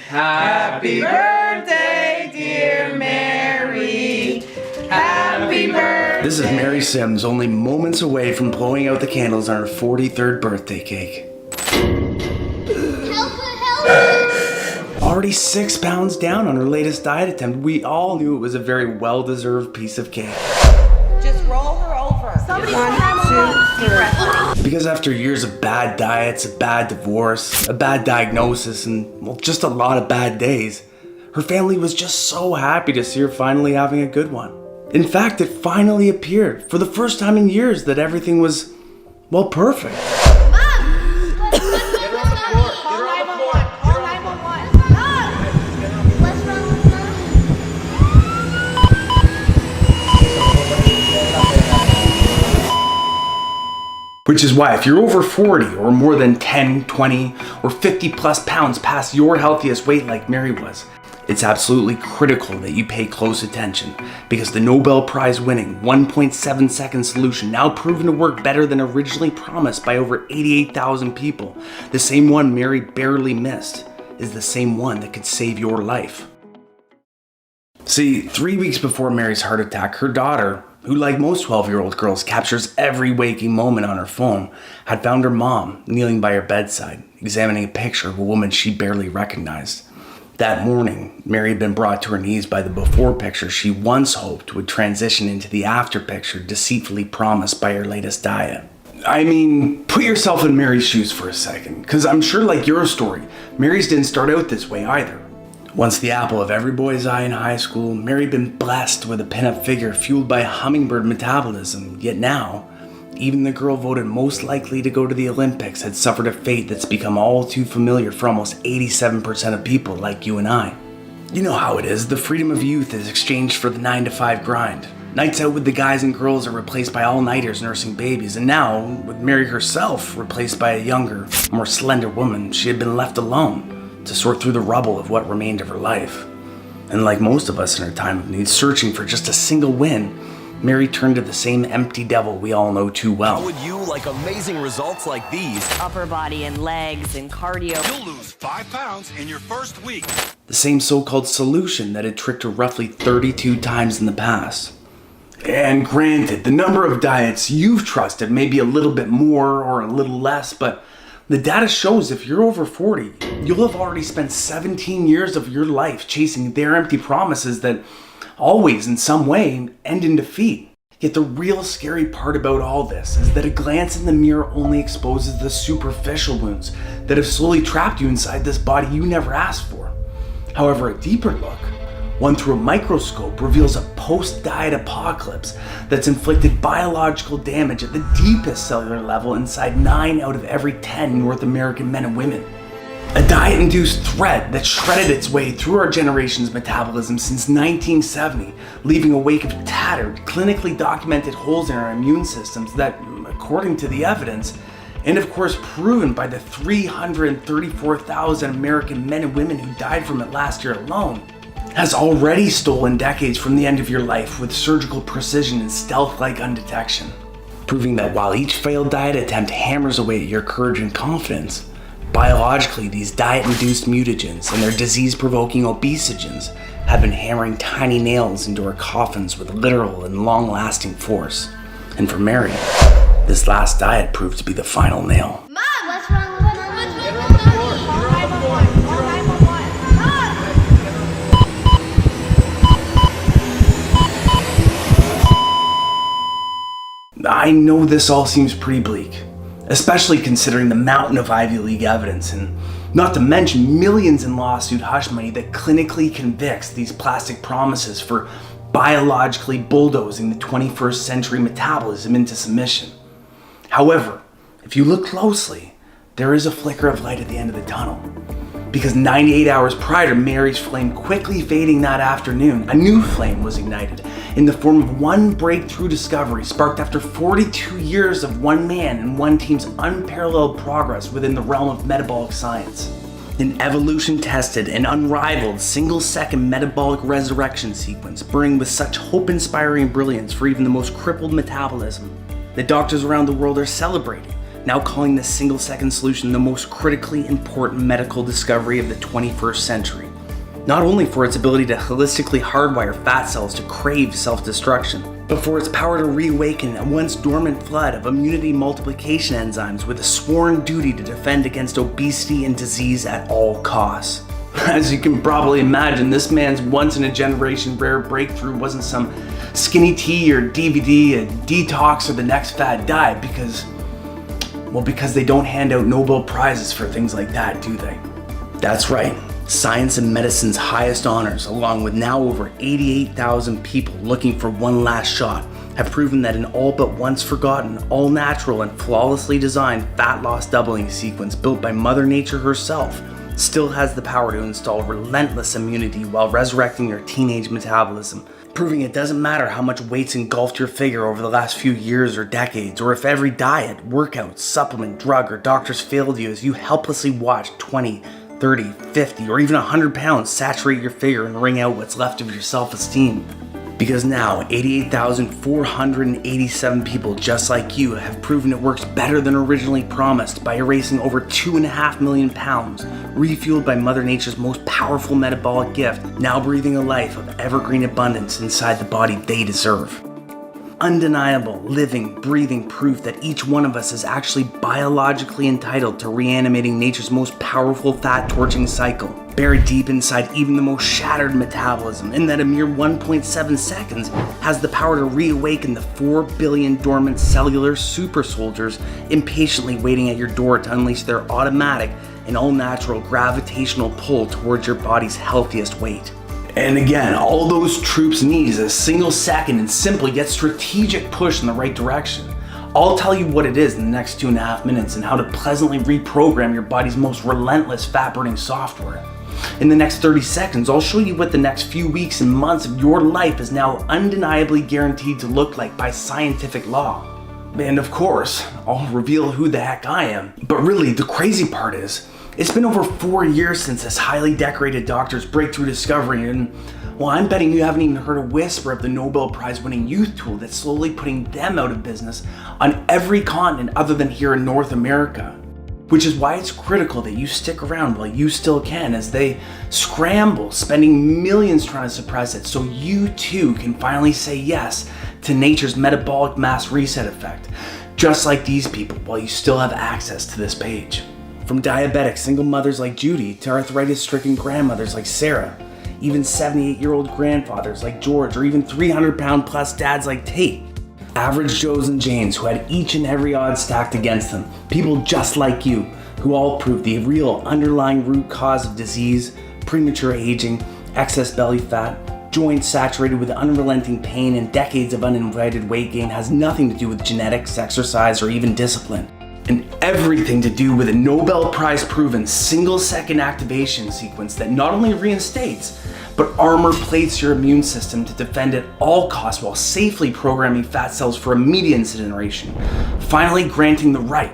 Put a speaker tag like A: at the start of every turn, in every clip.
A: Happy birthday, dear Mary. Happy birthday.
B: This is Mary Sims, only moments away from blowing out the candles on her 43rd birthday cake.
C: Help!
B: Already 6 pounds down on her latest diet attempt, we all knew it was a very well-deserved piece of cake.
A: Just roll her over.
C: Somebody
A: 1, 2, 3.
B: Because after years of bad diets, a bad divorce, a bad diagnosis, and well, just a lot of bad days, her family was just so happy to see her finally having a good one. In fact, it finally appeared, for the first time in years, that everything was, well, perfect. Which is why if you're over 40 or more than 10, 20, or 50 plus pounds past your healthiest weight like Mary was, it's absolutely critical that you pay close attention, because the Nobel Prize winning 1.7 second solution, now proven to work better than originally promised by over 88,000 people, the same one Mary barely missed, is the same one that could save your life. See, 3 weeks before Mary's heart attack, her daughter, who like most 12-year-old girls captures every waking moment on her phone, had found her mom kneeling by her bedside, examining a picture of a woman she barely recognized. That morning, Mary had been brought to her knees by the before picture she once hoped would transition into the after picture deceitfully promised by her latest diet. I mean, put yourself in Mary's shoes for a second, because I'm sure like your story, Mary's didn't start out this way either. Once the apple of every boy's eye in high school, Mary had been blessed with a pinup figure fueled by hummingbird metabolism, yet now, even the girl voted most likely to go to the Olympics had suffered a fate that's become all too familiar for almost 87% of people like you and I. You know how it is, the freedom of youth is exchanged for the 9-to-5 grind. Nights out with the guys and girls are replaced by all-nighters nursing babies, and now, with Mary herself replaced by a younger, more slender woman, she had been left alone to sort through the rubble of what remained of her life. And like most of us in her time of need, searching for just a single win, Mary turned to the same empty devil we all know too well.
D: How would you like amazing results like these?
E: Upper body and legs and cardio.
F: You'll lose 5 pounds in your first week.
B: The same so-called solution that had tricked her roughly 32 times in the past. And granted, the number of diets you've trusted may be a little bit more or a little less, but the data shows if you're over 40, you'll have already spent 17 years of your life chasing their empty promises that always in some way end in defeat. Yet the real scary part about all this is that a glance in the mirror only exposes the superficial wounds that have slowly trapped you inside this body you never asked for. However, a deeper look, one through a microscope, reveals a post-diet apocalypse that's inflicted biological damage at the deepest cellular level inside 9 out of every 10 North American men and women. A diet-induced threat that shredded its way through our generation's metabolism since 1970, leaving a wake of tattered, clinically documented holes in our immune systems that, according to the evidence, and of course proven by the 334,000 American men and women who died from it last year alone, has already stolen decades from the end of your life with surgical precision and stealth-like undetection. Proving that while each failed diet attempt hammers away at your courage and confidence, biologically these diet-induced mutagens and their disease-provoking obesogens have been hammering tiny nails into our coffins with literal and long-lasting force. And for Mary, this last diet proved to be the final nail.
C: Mom, what's wrong with Mommy?
B: I know this all seems pretty bleak, especially considering the mountain of Ivy League evidence, and not to mention millions in lawsuit hush money that clinically convicts these plastic promises for biologically bulldozing the 21st century metabolism into submission. However, if you look closely, there is a flicker of light at the end of the tunnel. Because 98 hours prior to Mary's flame quickly fading that afternoon, a new flame was ignited in the form of one breakthrough discovery sparked after 42 years of one man and one team's unparalleled progress within the realm of metabolic science. An evolution-tested and unrivaled single-second metabolic resurrection sequence burning with such hope-inspiring brilliance for even the most crippled metabolism that doctors around the world are celebrating, now calling this single-second solution the most critically important medical discovery of the 21st century. Not only for its ability to holistically hardwire fat cells to crave self-destruction, but for its power to reawaken a once dormant flood of immunity multiplication enzymes with a sworn duty to defend against obesity and disease at all costs. As you can probably imagine, this man's once-in-a-generation rare breakthrough wasn't some skinny tea or DVD, a detox, or the next fad diet because they don't hand out Nobel Prizes for things like that, do they? That's right. Science and medicine's highest honors, along with now over 88,000 people looking for one last shot, have proven that an all but once forgotten, all natural and flawlessly designed fat loss doubling sequence built by Mother Nature herself still has the power to install relentless immunity while resurrecting your teenage metabolism, proving it doesn't matter how much weight's engulfed your figure over the last few years or decades, or if every diet, workout, supplement, drug, or doctor's failed you as you helplessly watch 20, 30, 50, or even 100 pounds saturate your figure and wring out what's left of your self-esteem. Because now, 88,487 people just like you have proven it works better than originally promised by erasing over 2.5 million pounds, refueled by Mother Nature's most powerful metabolic gift, now breathing a life of evergreen abundance inside the body they deserve. Undeniable, living, breathing proof that each one of us is actually biologically entitled to reanimating nature's most powerful fat-torching cycle, buried deep inside even the most shattered metabolism, and that a mere 1.7 seconds has the power to reawaken the 4 billion dormant cellular super soldiers impatiently waiting at your door to unleash their automatic and all-natural gravitational pull towards your body's healthiest weight. And again, all those troops need is a single second and simple yet strategic push in the right direction. I'll tell you what it is in the next 2.5 minutes and how to pleasantly reprogram your body's most relentless fat-burning software. In the next 30 seconds, I'll show you what the next few weeks and months of your life is now undeniably guaranteed to look like by scientific law. And of course, I'll reveal who the heck I am. But really, the crazy part is, it's been over 4 years since this highly decorated doctor's breakthrough discovery, and well, I'm betting you haven't even heard a whisper of the Nobel Prize winning youth tool that's slowly putting them out of business on every continent other than here in North America. Which is why it's critical that you stick around while you still can as they scramble, spending millions trying to suppress it so you too can finally say yes to nature's metabolic mass reset effect, just like these people, while you still have access to this page. From diabetic single mothers like Judy to arthritis-stricken grandmothers like Sarah, even 78-year-old grandfathers like George, or even 300-pound plus dads like Tate. Average Joes and Janes who had each and every odds stacked against them. People just like you who all proved the real underlying root cause of disease, premature aging, excess belly fat, joints saturated with unrelenting pain, and decades of uninvited weight gain has nothing to do with genetics, exercise, or even discipline. And everything to do with a Nobel Prize proven single-second activation sequence that not only reinstates, but armor plates your immune system to defend at all costs while safely programming fat cells for immediate incineration, finally granting the right,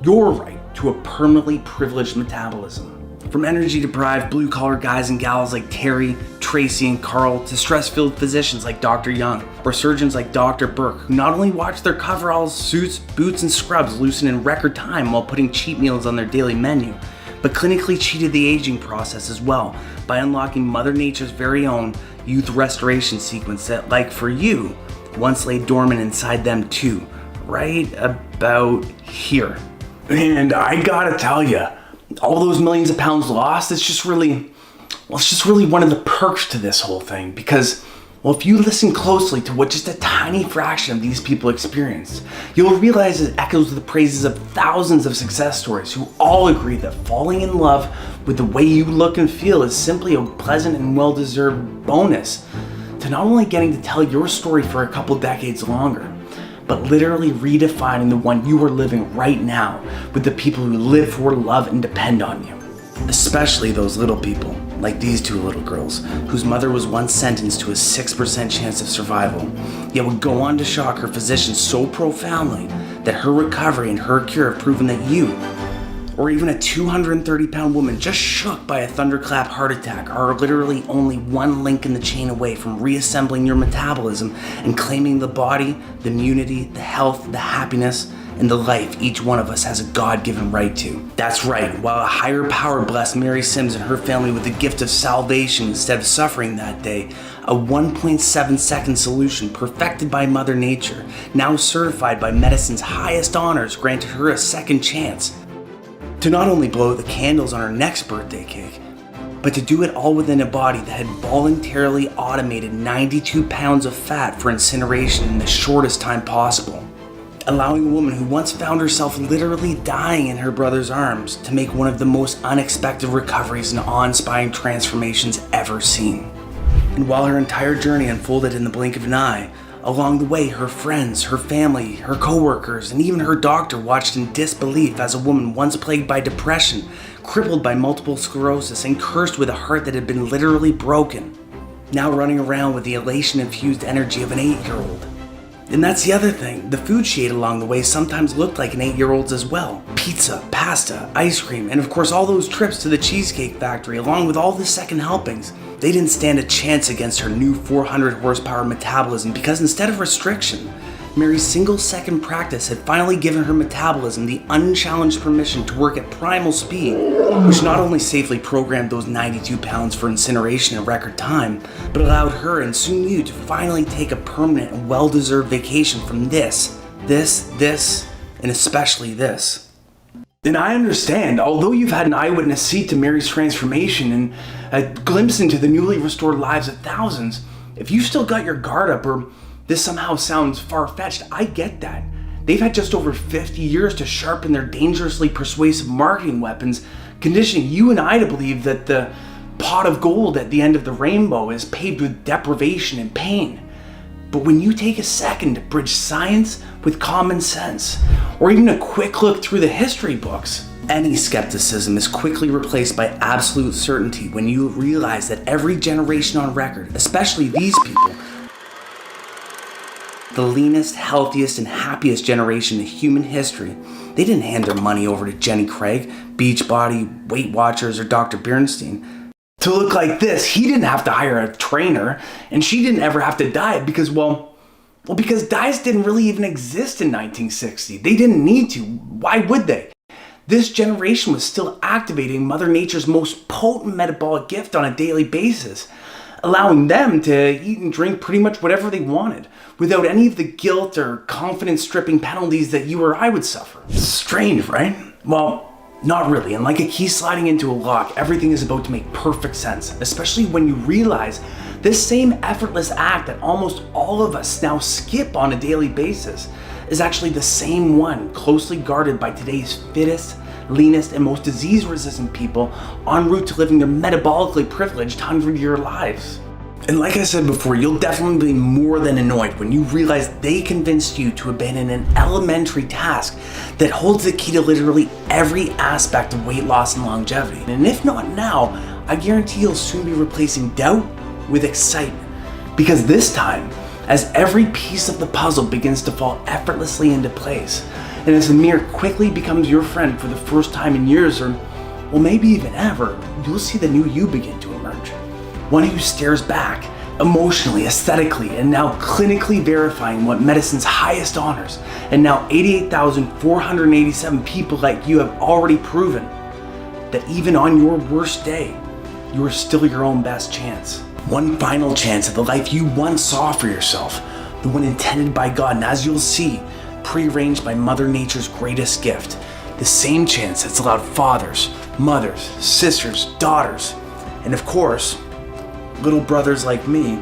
B: your right, to a permanently privileged metabolism. From energy-deprived blue-collar guys and gals like Terry, Tracy, and Carl to stress-filled physicians like Dr. Young or surgeons like Dr. Burke, who not only watch their coveralls, suits, boots, and scrubs loosen in record time while putting cheat meals on their daily menu, but clinically cheated the aging process as well by unlocking Mother Nature's very own youth restoration sequence that, like for you, once lay dormant inside them too, right about here. And I gotta tell ya, all those millions of pounds lost, it's just really one of the perks to this whole thing, because, well, if you listen closely to what just a tiny fraction of these people experienced, you'll realize it echoes the praises of thousands of success stories who all agree that falling in love with the way you look and feel is simply a pleasant and well-deserved bonus to not only getting to tell your story for a couple decades longer, but literally redefining the one you are living right now with the people who live for, love, and depend on you. Especially those little people, like these two little girls, whose mother was once sentenced to a 6% chance of survival, yet would go on to shock her physicians so profoundly that her recovery and her cure have proven that you, or even a 230-pound woman just shook by a thunderclap heart attack are literally only one link in the chain away from reassembling your metabolism and claiming the body, the immunity, the health, the happiness, and the life each one of us has a God-given right to. That's right, while a higher power blessed Mary Sims and her family with the gift of salvation instead of suffering that day, a 1.7-second solution perfected by Mother Nature, now certified by medicine's highest honors, granted her a second chance to not only blow the candles on her next birthday cake, but to do it all within a body that had voluntarily automated 92 pounds of fat for incineration in the shortest time possible, allowing a woman who once found herself literally dying in her brother's arms to make one of the most unexpected recoveries and awe-inspiring transformations ever seen. And while her entire journey unfolded in the blink of an eye, along the way, her friends, her family, her co-workers, and even her doctor watched in disbelief as a woman once plagued by depression, crippled by multiple sclerosis, and cursed with a heart that had been literally broken, now running around with the elation-infused energy of an 8-year-old. And that's the other thing, the food she ate along the way sometimes looked like an 8-year-old's as well. Pizza, pasta, ice cream, and of course all those trips to the Cheesecake Factory along with all the second helpings. They didn't stand a chance against her new 400 horsepower metabolism because instead of restriction, Mary's single-second practice had finally given her metabolism the unchallenged permission to work at primal speed, which not only safely programmed those 92 pounds for incineration in record time, but allowed her and soon you to finally take a permanent and well-deserved vacation from this, and especially this. And I understand, although you've had an eyewitness seat to Mary's transformation and a glimpse into the newly restored lives of thousands, if you've still got your guard up or this somehow sounds far-fetched, I get that. They've had just over 50 years to sharpen their dangerously persuasive marketing weapons, conditioning you and I to believe that the pot of gold at the end of the rainbow is paved with deprivation and pain. But when you take a second to bridge science with common sense, or even a quick look through the history books, any skepticism is quickly replaced by absolute certainty when you realize that every generation on record, especially these people, the leanest, healthiest, and happiest generation in human history, they didn't hand their money over to Jenny Craig, Beachbody, Weight Watchers, or Dr. Bernstein. To look like this, he didn't have to hire a trainer, and she didn't ever have to diet because, because diets didn't really even exist in 1960. They didn't need to. Why would they? This generation was still activating Mother Nature's most potent metabolic gift on a daily basis, allowing them to eat and drink pretty much whatever they wanted, without any of the guilt or confidence-stripping penalties that you or I would suffer. Strange, right? Well, not really, and like a key sliding into a lock, everything is about to make perfect sense, especially when you realize this same effortless act that almost all of us now skip on a daily basis is actually the same one closely guarded by today's fittest, leanest, and most disease-resistant people en route to living their metabolically privileged 100-year lives. And like I said before, you'll definitely be more than annoyed when you realize they convinced you to abandon an elementary task that holds the key to literally every aspect of weight loss and longevity. And if not now, I guarantee you'll soon be replacing doubt with excitement. Because this time, as every piece of the puzzle begins to fall effortlessly into place, and as the mirror quickly becomes your friend for the first time in years, or well, maybe even ever, you'll see the new you begin to emerge. One who stares back, emotionally, aesthetically, and now clinically verifying what medicine's highest honors, and now 88,487 people like you have already proven that even on your worst day, you are still your own best chance. One final chance at the life you once saw for yourself, the one intended by God, and as you'll see, prearranged by Mother Nature's greatest gift, the same chance that's allowed fathers, mothers, sisters, daughters, and of course, little brothers like me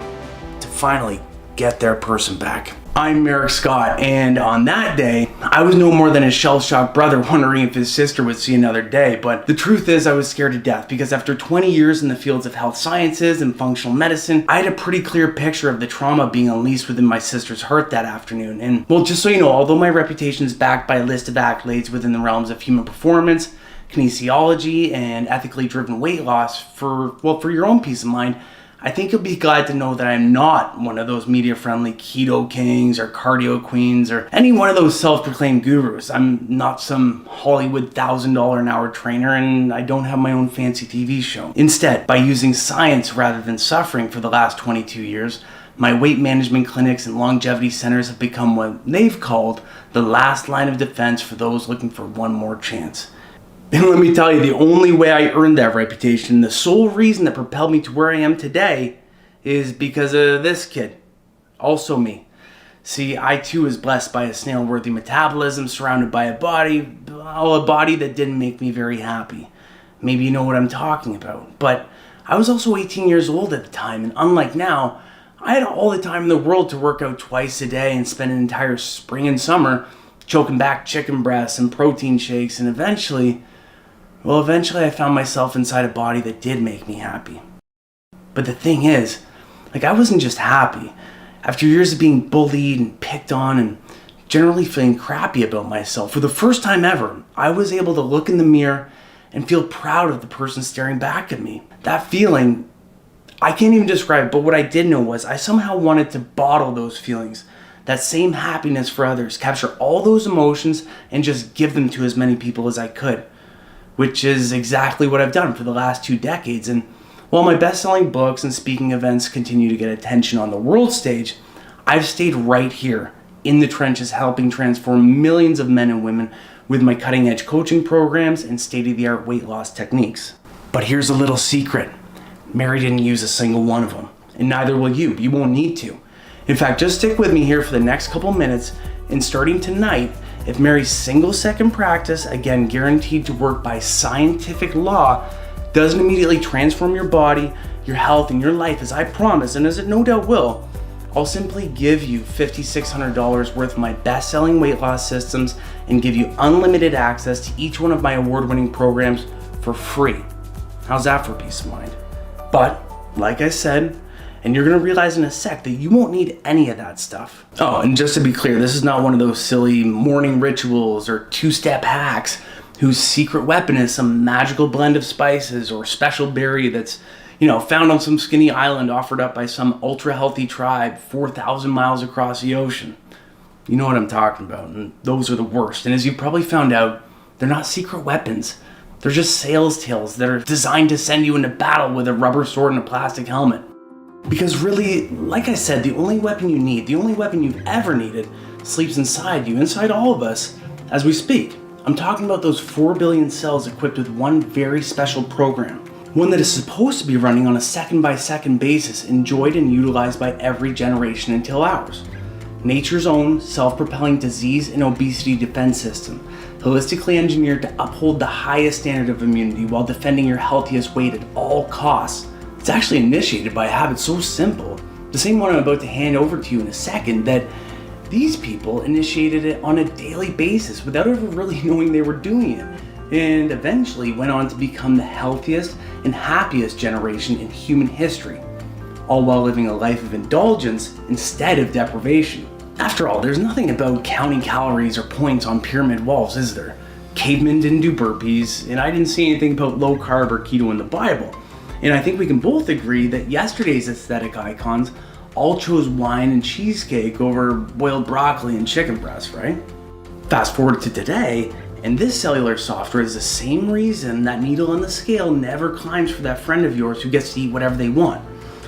B: to finally get their person back. I'm Merrick Scott, and on that day, I was no more than a shell-shocked brother wondering if his sister would see another day, but the truth is I was scared to death because after 20 years in the fields of health sciences and functional medicine, I had a pretty clear picture of the trauma being unleashed within my sister's heart that afternoon. And well, just so you know, although my reputation is backed by a list of accolades within the realms of human performance, kinesiology, and ethically driven weight loss, for your own peace of mind, I think you'll be glad to know that I'm not one of those media-friendly keto kings or cardio queens or any one of those self-proclaimed gurus. I'm not some Hollywood $1,000 an hour trainer, and I don't have my own fancy TV show. Instead, by using science rather than suffering for the last 22 years, my weight management clinics and longevity centers have become what they've called the last line of defense for those looking for one more chance. And let me tell you, the only way I earned that reputation, the sole reason that propelled me to where I am today, is because of this kid. Also me. See, I too was blessed by a snail-worthy metabolism, surrounded by a body that didn't make me very happy. Maybe you know what I'm talking about. But I was also 18 years old at the time, and unlike now, I had all the time in the world to work out twice a day and spend an entire spring and summer choking back chicken breasts and protein shakes, and eventually I found myself inside a body that did make me happy. But the thing is, I wasn't just happy. After years of being bullied and picked on and generally feeling crappy about myself, for the first time ever, I was able to look in the mirror and feel proud of the person staring back at me. That feeling, I can't even describe it, but what I did know was I somehow wanted to bottle those feelings, that same happiness for others, capture all those emotions and just give them to as many people as I could. Which is exactly what I've done for the last 2 decades. And while my best-selling books and speaking events continue to get attention on the world stage, I've stayed right here in the trenches helping transform millions of men and women with my cutting-edge coaching programs and state-of-the-art weight loss techniques. But here's a little secret. Mary didn't use a single one of them, and neither will you. You won't need to. In fact, just stick with me here for the next couple minutes, and starting tonight, if Mary's single-second practice, again guaranteed to work by scientific law, doesn't immediately transform your body, your health, and your life as I promise, and as it no doubt will, I'll simply give you $5,600 worth of my best-selling weight loss systems and give you unlimited access to each one of my award-winning programs for free. How's that for peace of mind? But, like I said, and you're going to realize in a sec that you won't need any of that stuff. Oh, and just to be clear, this is not one of those silly morning rituals or 2-step hacks whose secret weapon is some magical blend of spices or special berry that's, found on some skinny island offered up by some ultra-healthy tribe 4,000 miles across the ocean. You know what I'm talking about, and those are the worst. And as you probably found out, they're not secret weapons. They're just sales tales that are designed to send you into battle with a rubber sword and a plastic helmet. Because really, like I said, the only weapon you need, the only weapon you've ever needed, sleeps inside you, inside all of us, as we speak. I'm talking about those 4 billion cells equipped with one very special program. One that is supposed to be running on a second-by-second basis, enjoyed and utilized by every generation until ours. Nature's own self-propelling disease and obesity defense system, holistically engineered to uphold the highest standard of immunity while defending your healthiest weight at all costs. It's actually initiated by a habit so simple, the same one I'm about to hand over to you in a second, that these people initiated it on a daily basis without ever really knowing they were doing it, and eventually went on to become the healthiest and happiest generation in human history, all while living a life of indulgence instead of deprivation. After all, there's nothing about counting calories or points on pyramid walls, is there? Cavemen didn't do burpees, and I didn't see anything about low carb or keto in the Bible. And I think we can both agree that yesterday's aesthetic icons all chose wine and cheesecake over boiled broccoli and chicken breast, right? Fast forward to today, and this cellular software is the same reason that needle on the scale never climbs for that friend of yours who gets to eat whatever they want,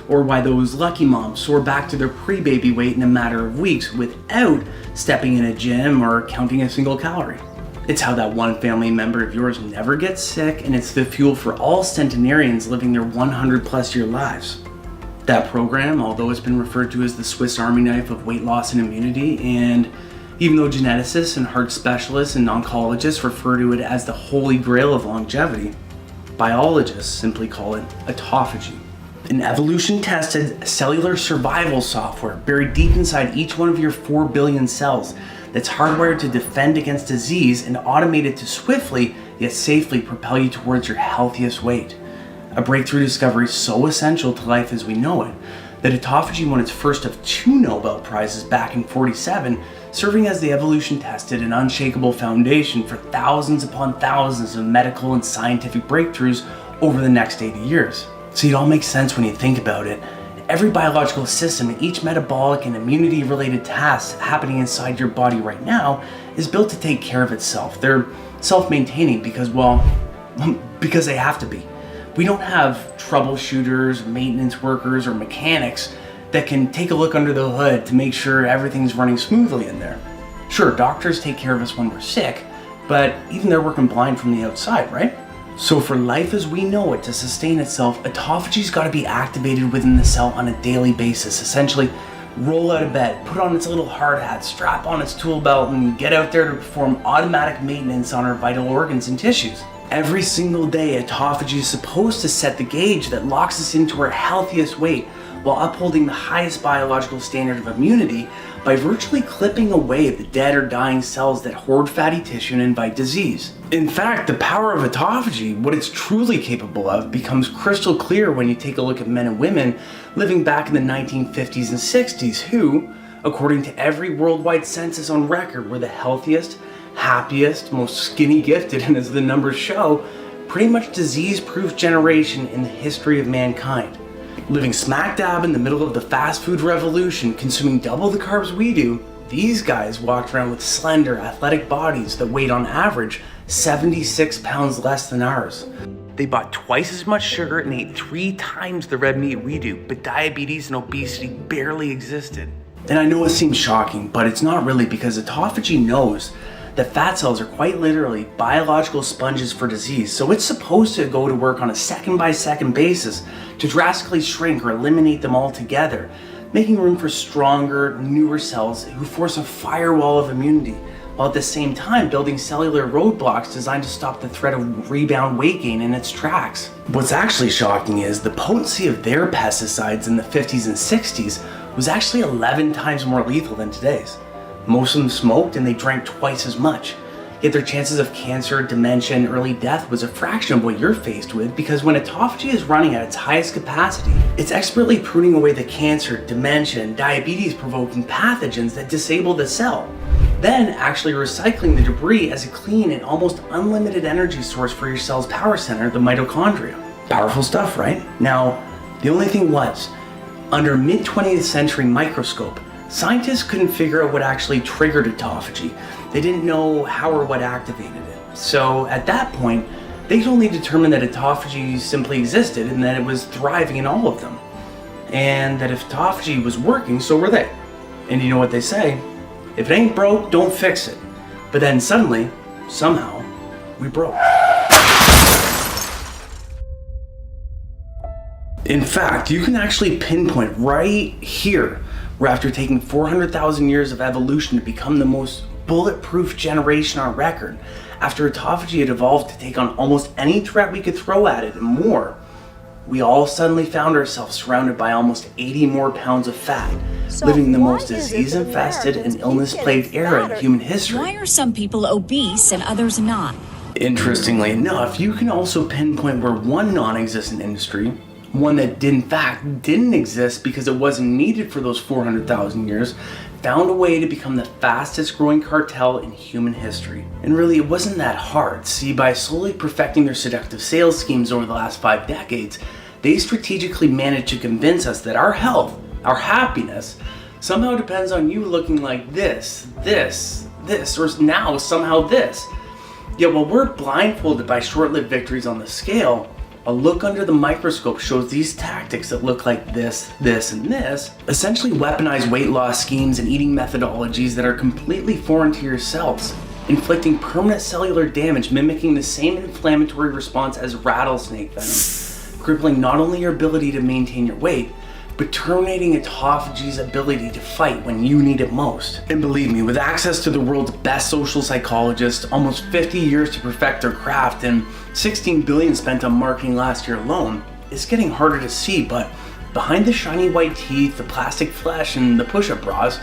B: or why those lucky moms soar back to their pre-baby weight in a matter of weeks without stepping in a gym or counting a single calorie. It's how that one family member of yours never gets sick, and it's the fuel for all centenarians living their 100+ year lives. That program, although it's been referred to as the Swiss Army knife of weight loss and immunity, and even though geneticists and heart specialists and oncologists refer to it as the holy grail of longevity, biologists simply call it autophagy. An evolution-tested cellular survival software buried deep inside each one of your 4 billion cells that's hardwired to defend against disease and automated to swiftly yet safely propel you towards your healthiest weight. A breakthrough discovery so essential to life as we know it that autophagy won its first of 2 Nobel Prizes back in '47, serving as the evolution-tested and unshakable foundation for thousands upon thousands of medical and scientific breakthroughs over the next 80 years. See, it all makes sense when you think about it. Every biological system and each metabolic and immunity related task happening inside your body right now is built to take care of itself. They're self-maintaining because, well, because they have to be. We don't have troubleshooters, maintenance workers, or mechanics that can take a look under the hood to make sure everything's running smoothly in there. Sure, doctors take care of us when we're sick, but even they're working blind from the outside, right? So for life as we know it to sustain itself, autophagy's got to be activated within the cell on a daily basis. Essentially, roll out of bed, put on its little hard hat, strap on its tool belt, and get out there to perform automatic maintenance on our vital organs and tissues. Every single day, autophagy is supposed to set the gauge that locks us into our healthiest weight while upholding the highest biological standard of immunity by virtually clipping away the dead or dying cells that hoard fatty tissue and invite disease. In fact, the power of autophagy, what it's truly capable of, becomes crystal clear when you take a look at men and women living back in the 1950s and 60s who, according to every worldwide census on record, were the healthiest, happiest, most skinny gifted, and as the numbers show, pretty much disease-proof generation in the history of mankind. Living smack dab in the middle of the fast food revolution, consuming double the carbs we do, these guys walked around with slender, athletic bodies that weighed on average 76 pounds less than ours. They bought twice as much sugar and ate 3 times the red meat we do, but diabetes and obesity barely existed. And I know it seems shocking, but it's not really, because autophagy knows that fat cells are quite literally biological sponges for disease, so it's supposed to go to work on a second-by-second basis to drastically shrink or eliminate them altogether, making room for stronger, newer cells who force a firewall of immunity, while at the same time building cellular roadblocks designed to stop the threat of rebound weight gain in its tracks. What's actually shocking is the potency of their pesticides in the 50s and 60s was actually 11 times more lethal than today's. Most of them smoked and they drank twice as much. Yet their chances of cancer, dementia, and early death was a fraction of what you're faced with, because when autophagy is running at its highest capacity, it's expertly pruning away the cancer, dementia, and diabetes provoking pathogens that disable the cell, then actually recycling the debris as a clean and almost unlimited energy source for your cell's power center, the mitochondria. Powerful stuff, right? Now, the only thing was, under a mid-20th century microscope, scientists couldn't figure out what actually triggered autophagy. They didn't know how or what activated it. So at that point, they only determined that autophagy simply existed and that it was thriving in all of them. And that if autophagy was working, so were they. And you know what they say? If it ain't broke, don't fix it. But then suddenly, somehow, we broke. In fact, you can actually pinpoint right here where, after taking 400,000 years of evolution to become the most bulletproof generation on record, after autophagy had evolved to take on almost any threat we could throw at it and more, we all suddenly found ourselves surrounded by almost 80 more pounds of fat, living the most disease-infested and illness-plagued era in human history.
G: Why are some people obese and others not?
B: Interestingly enough, you can also pinpoint where one non-existent industry, one that in fact didn't exist because it wasn't needed for those 400,000 years, found a way to become the fastest growing cartel in human history. And really, it wasn't that hard. See, by slowly perfecting their seductive sales schemes over the last 5 decades, they strategically managed to convince us that our health, our happiness, somehow depends on you looking like this, or now somehow this. Yet while we're blindfolded by short-lived victories on the scale, a look under the microscope shows these tactics that look like this, and this, essentially weaponize weight loss schemes and eating methodologies that are completely foreign to yourselves, inflicting permanent cellular damage mimicking the same inflammatory response as rattlesnake venom, crippling not only your ability to maintain your weight, but terminating autophagy's ability to fight when you need it most. And believe me, with access to the world's best social psychologists, almost 50 years to perfect their craft, and 16 billion spent on marketing last year alone, it's getting harder to see, but behind the shiny white teeth, the plastic flesh, and the push-up bras,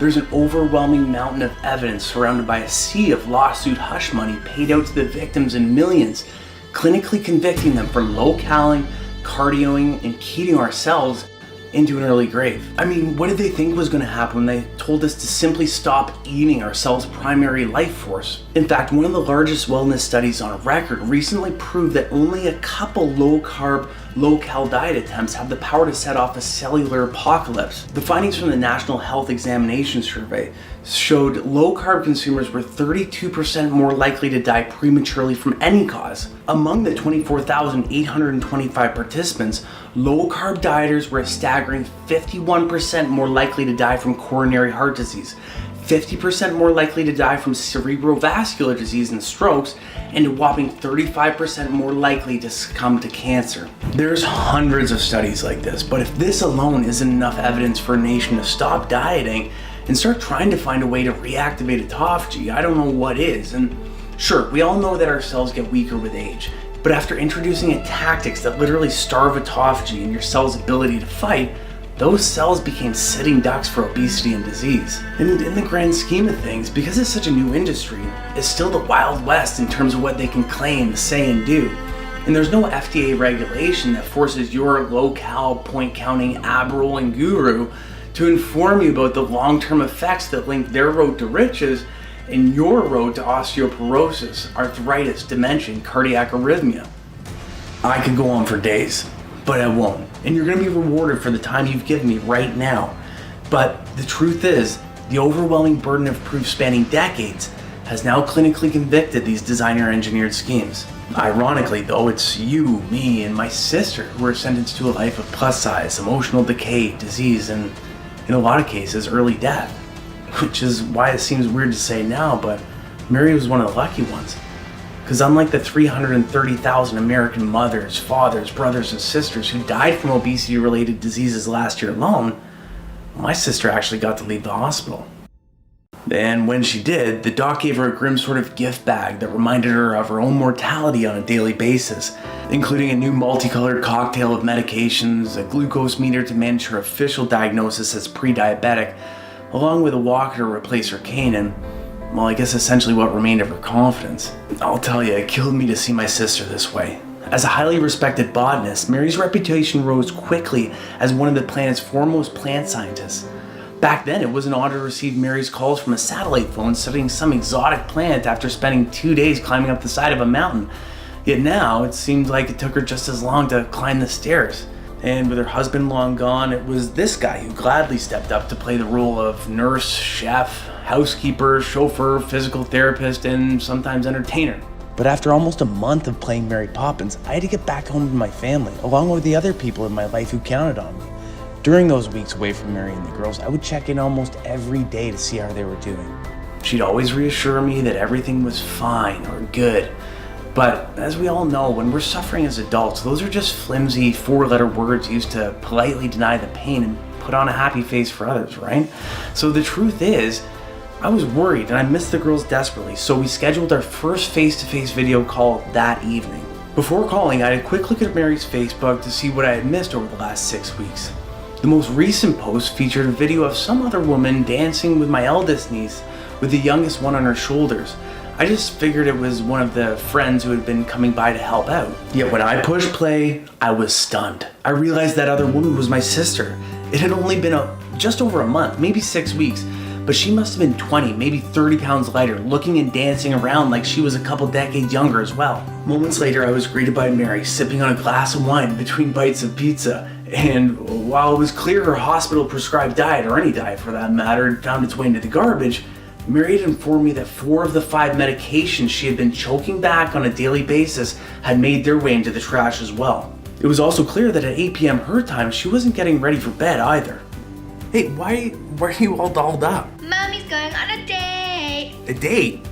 B: there's an overwhelming mountain of evidence surrounded by a sea of lawsuit hush money paid out to the victims in millions, clinically convicting them from low-caling, cardioing, and keting ourselves into an early grave. I mean, what did they think was going to happen when they told us to simply stop eating our cell's primary life force? In fact, one of the largest wellness studies on record recently proved that only a couple low-carb, low-cal diet attempts have the power to set off a cellular apocalypse. The findings from the National Health Examination Survey showed low-carb consumers were 32% more likely to die prematurely from any cause. Among the 24,825 participants, low-carb dieters were a staggering 51% more likely to die from coronary heart disease, 50% more likely to die from cerebrovascular disease and strokes, and a whopping 35% more likely to succumb to cancer. There's hundreds of studies like this, but if this alone isn't enough evidence for a nation to stop dieting and start trying to find a way to reactivate autophagy, I don't know what is. And sure, we all know that our cells get weaker with age, but after introducing tactics that literally starve autophagy and your cell's ability to fight, those cells became sitting ducks for obesity and disease. And in the grand scheme of things, because it's such a new industry, it's still the Wild West in terms of what they can claim, say, and do. And there's no FDA regulation that forces your low-cal, point-counting ab-rolling guru to inform you about the long-term effects that link their road to riches and your road to osteoporosis, arthritis, dementia, and cardiac arrhythmia. I could go on for days, but I won't. And you're gonna be rewarded for the time you've given me right now. But the truth is, the overwhelming burden of proof spanning decades has now clinically convicted these designer engineered schemes. Ironically though, it's you, me, and my sister who are sentenced to a life of plus size, emotional decay, disease, and in a lot of cases, early death. Which is why it seems weird to say now, but Mary was one of the lucky ones. Because unlike the 330,000 American mothers, fathers, brothers, and sisters who died from obesity-related diseases last year alone, my sister actually got to leave the hospital. And when she did, the doc gave her a grim sort of gift bag that reminded her of her own mortality on a daily basis, including a new multicolored cocktail of medications, a glucose meter to manage her official diagnosis as pre-diabetic, along with a walker to replace her cane, and well, I guess essentially what remained of her confidence. I'll tell you, it killed me to see my sister this way. As a highly respected botanist, Mary's reputation rose quickly as one of the planet's foremost plant scientists. Back then, it wasn't odd to receive Mary's calls from a satellite phone studying some exotic plant after spending 2 days climbing up the side of a mountain. Yet now, it seemed like it took her just as long to climb the stairs. And with her husband long gone, it was this guy who gladly stepped up to play the role of nurse, chef, housekeeper, chauffeur, physical therapist, and sometimes entertainer. But after almost a month of playing Mary Poppins, I had to get back home to my family, along with the other people in my life who counted on me. During those weeks away from Mary and the girls, I would check in almost every day to see how they were doing. She'd always reassure me that everything was fine or good. But as we all know, when we're suffering as adults, those are just flimsy four-letter words used to politely deny the pain and put on a happy face for others, right? So the truth is, I was worried and I missed the girls desperately, so we scheduled our first face-to-face video call that evening. Before calling, I had a quick look at Mary's Facebook to see what I had missed over the last 6 weeks. The most recent post featured a video of some other woman dancing with my eldest niece with the youngest one on her shoulders. I just figured it was one of the friends who had been coming by to help out. Yet when I pushed play, I was stunned. I realized that other woman was my sister. It had only been just over a month, maybe 6 weeks, but she must have been 20, maybe 30 pounds lighter, looking and dancing around like she was a couple decades younger as well. Moments later, I was greeted by Mary, sipping on a glass of wine between bites of pizza. And while it was clear her hospital-prescribed diet, or any diet for that matter, had found its way into the garbage, Mary had informed me that 4 of the 5 medications she had been choking back on a daily basis had made their way into the trash as well. It was also clear that at 8 p.m. her time, she wasn't getting ready for bed either. Hey, why are you all dolled up?
C: Mommy's going on a date.
B: A date?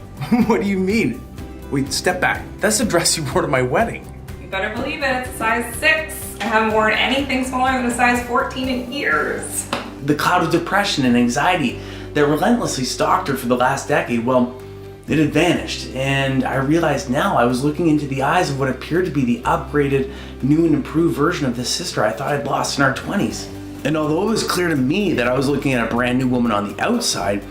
B: What do you mean? Wait, step back. That's the dress you wore to my wedding.
H: You better believe it, it's a size 6. I haven't worn anything smaller than a size 14 in years.
B: The cloud of depression and anxiety that relentlessly stalked her for the last decade, well, it had vanished, and I realized now I was looking into the eyes of what appeared to be the upgraded, new and improved version of the sister I thought I'd lost in our 20s. And although it was clear to me that I was looking at a brand new woman on the outside,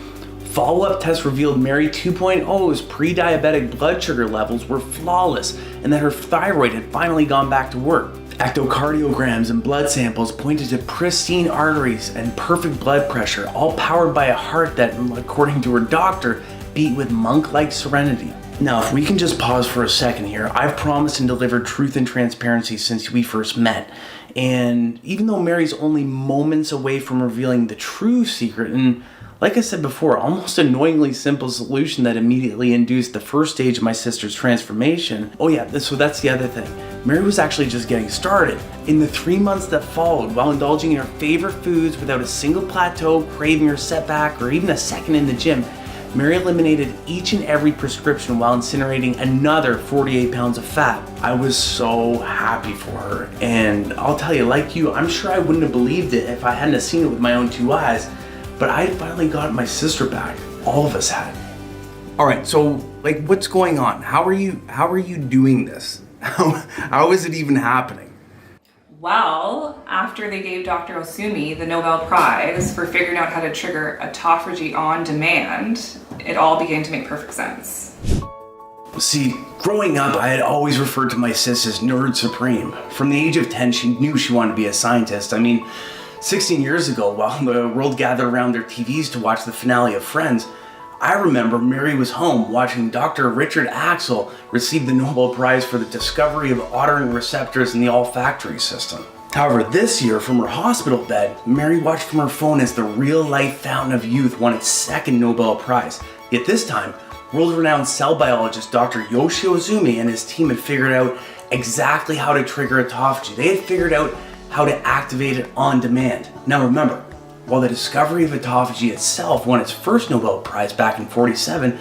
B: follow-up tests revealed Mary 2.0's pre-diabetic blood sugar levels were flawless and that her thyroid had finally gone back to work. Echocardiograms and blood samples pointed to pristine arteries and perfect blood pressure, all powered by a heart that, according to her doctor, beat with monk-like serenity. Now, if we can just pause for a second here, I've promised and delivered truth and transparency since we first met. And even though Mary's only moments away from revealing the true secret, and like I said before, almost annoyingly simple solution that immediately induced the first stage of my sister's transformation. Oh yeah, so that's the other thing. Mary was actually just getting started. In the 3 months that followed, while indulging in her favorite foods without a single plateau, craving or setback, or even a second in the gym, Mary eliminated each and every prescription while incinerating another 48 pounds of fat. I was so happy for her. And I'll tell you, like you, I'm sure I wouldn't have believed it if I hadn't have seen it with my own 2 eyes. But I finally got my sister back. All of us had. All right, so like, what's going on? How are you doing this? How is it even happening?
H: Well, after they gave Dr. Osumi the Nobel Prize for figuring out how to trigger autophagy on demand, it all began to make perfect sense.
B: See, growing up, I had always referred to my sis as Nerd Supreme. From the age of 10, she knew she wanted to be a scientist. I mean, 16 years ago, while the world gathered around their TVs to watch the finale of Friends, I remember Mary was home watching Dr. Richard Axel receive the Nobel Prize for the discovery of ordering receptors in the olfactory system. However, this year, from her hospital bed, Mary watched from her phone as the real-life fountain of youth won its second Nobel Prize. Yet this time, world-renowned cell biologist Dr. Yoshio Ozumi and his team had figured out exactly how to trigger autophagy. They had figured out how to activate it on demand. Now remember, while the discovery of autophagy itself won its first Nobel Prize back in '47,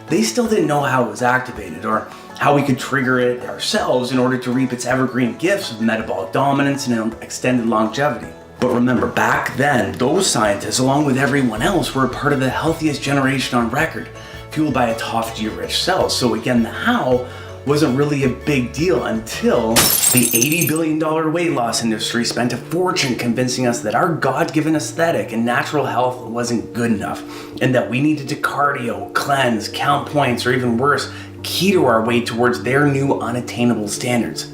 B: they still didn't know how it was activated or how we could trigger it ourselves in order to reap its evergreen gifts of metabolic dominance and extended longevity. But remember, back then, those scientists, along with everyone else, were a part of the healthiest generation on record, fueled by autophagy-rich cells. So again, the how wasn't really a big deal until the $80 billion weight loss industry spent a fortune convincing us that our God-given aesthetic and natural health wasn't good enough, and that we needed to cardio, cleanse, count points, or even worse, keto our way towards their new unattainable standards.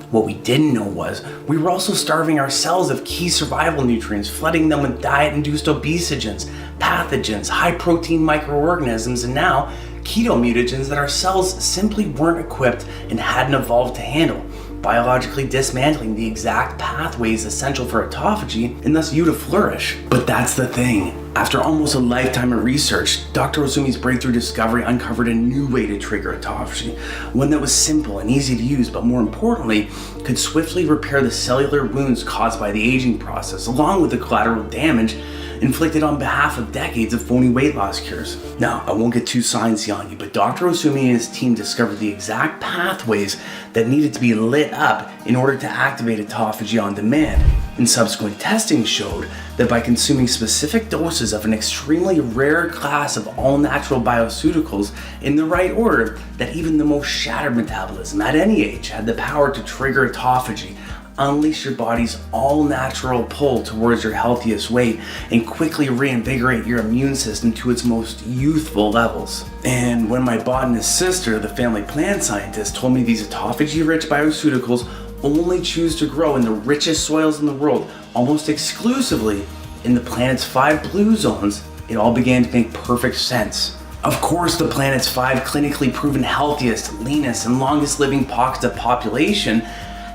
B: What we didn't know was we were also starving our cells of key survival nutrients, flooding them with diet-induced obesogens, pathogens, high-protein microorganisms, and now keto mutagens that our cells simply weren't equipped and hadn't evolved to handle, biologically dismantling the exact pathways essential for autophagy and thus you to flourish. But that's the thing. After almost a lifetime of research, Dr. Ozumi's breakthrough discovery uncovered a new way to trigger autophagy, one that was simple and easy to use, but more importantly, could swiftly repair the cellular wounds caused by the aging process, along with the collateral damage inflicted on behalf of decades of phony weight loss cures. Now, I won't get too sciencey on you, but Dr. Ozumi and his team discovered the exact pathways that needed to be lit up in order to activate autophagy on demand. And subsequent testing showed that by consuming specific doses of an extremely rare class of all-natural bioceuticals in the right order, that even the most shattered metabolism at any age had the power to trigger autophagy, unleash your body's all-natural pull towards your healthiest weight, and quickly reinvigorate your immune system to its most youthful levels. And when my botanist sister, the family plant scientist, told me these autophagy-rich bioceuticals only choose to grow in the richest soils in the world, almost exclusively in the planet's 5 blue zones, it all began to make perfect sense. Of course, the planet's 5 clinically proven healthiest, leanest, and longest living pockets of population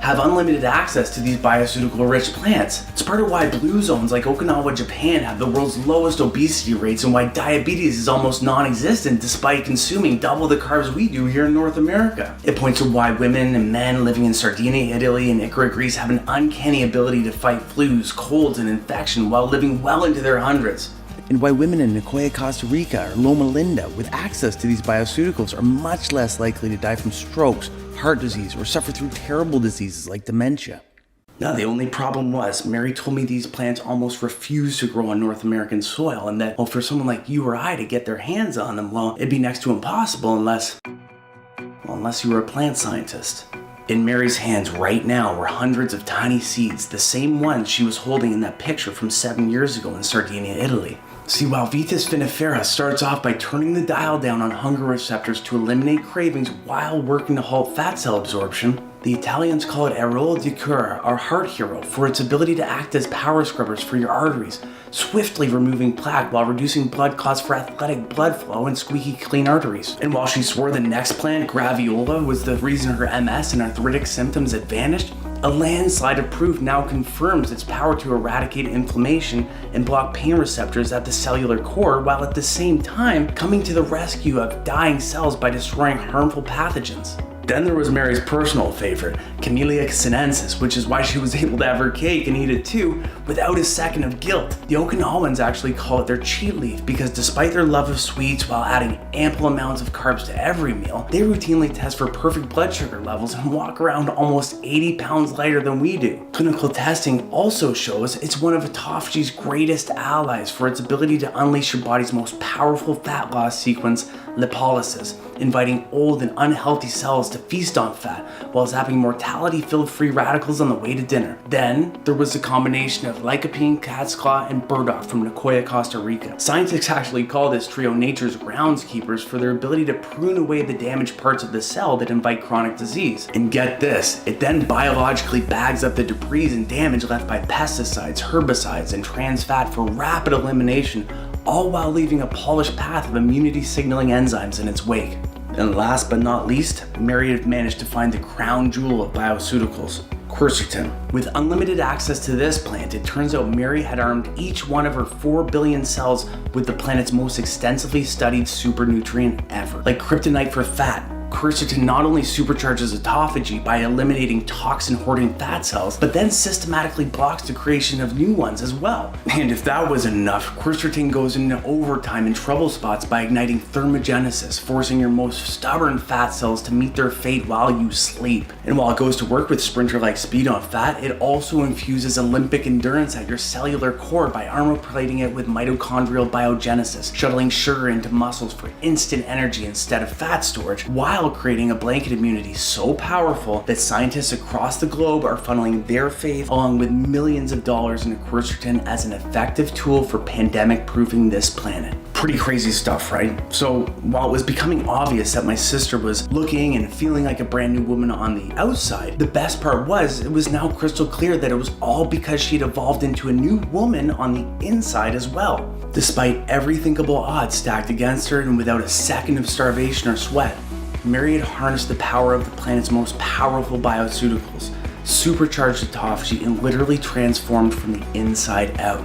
B: have unlimited access to these bioceutical-rich plants. It's part of why blue zones like Okinawa, Japan have the world's lowest obesity rates and why diabetes is almost non-existent despite consuming double the carbs we do here in North America. It points to why women and men living in Sardinia, Italy, and Icara, Greece have an uncanny ability to fight flus, colds, and infection while living well into their hundreds. And why women in Nicoya, Costa Rica, or Loma Linda with access to these bioceuticals are much less likely to die from strokes, heart disease, or suffer through terrible diseases like dementia. Now, the only problem was, Mary told me these plants almost refuse to grow on North American soil, and that, well, for someone like you or I to get their hands on them, well, it'd be next to impossible unless you were a plant scientist. In Mary's hands right now were hundreds of tiny seeds, the same ones she was holding in that picture from 7 years ago in Sardinia, Italy. See, while Vitis vinifera starts off by turning the dial down on hunger receptors to eliminate cravings while working to halt fat cell absorption, The Italians call it Errol di Cura, our heart hero, for its ability to act as power scrubbers for your arteries, swiftly removing plaque while reducing blood clots for athletic blood flow and squeaky clean arteries. And while she swore the next plant, graviola, was the reason her MS and arthritic symptoms had vanished, a landslide of proof now confirms its power to eradicate inflammation and block pain receptors at the cellular core, while at the same time coming to the rescue of dying cells by destroying harmful pathogens. Then there was Mary's personal favorite, Camellia sinensis, which is why she was able to have her cake and eat it too without a second of guilt. The Okinawans actually call it their cheat leaf because despite their love of sweets while adding ample amounts of carbs to every meal, they routinely test for perfect blood sugar levels and walk around almost 80 pounds lighter than we do. Clinical testing also shows it's one of autophagy's greatest allies for its ability to unleash your body's most powerful fat loss sequence, lipolysis, inviting old and unhealthy cells to feast on fat while zapping mortality-filled free radicals on the way to dinner. Then there was a combination of lycopene, cat's claw, and burdock from Nicoya, Costa Rica. Scientists actually call this trio nature's groundskeepers for their ability to prune away the damaged parts of the cell that invite chronic disease. And get this, it then biologically bags up the debris and damage left by pesticides, herbicides, and trans fat for rapid elimination, all while leaving a polished path of immunity signaling enzymes in its wake. And last but not least, Mary had managed to find the crown jewel of bioceuticals, quercetin. With unlimited access to this plant, it turns out Mary had armed each one of her 4 billion cells with the planet's most extensively studied super nutrient ever. Like kryptonite for fat, quercetin not only supercharges autophagy by eliminating toxin-hoarding fat cells, but then systematically blocks the creation of new ones as well. And if that wasn't enough, quercetin goes into overtime in trouble spots by igniting thermogenesis, forcing your most stubborn fat cells to meet their fate while you sleep. And while it goes to work with sprinter-like speed on fat, it also infuses Olympic endurance at your cellular core by armor plating it with mitochondrial biogenesis, shuttling sugar into muscles for instant energy instead of fat storage, while creating a blanket immunity so powerful that scientists across the globe are funneling their faith along with millions of dollars into quercetin as an effective tool for pandemic-proofing this planet. Pretty crazy stuff, right? So while it was becoming obvious that my sister was looking and feeling like a brand new woman on the outside, the best part was it was now crystal clear that it was all because she'd evolved into a new woman on the inside as well. Despite every thinkable odds stacked against her and without a second of starvation or sweat, Mary had harnessed the power of the planet's most powerful bioceuticals, supercharged autophagy, and literally transformed from the inside out.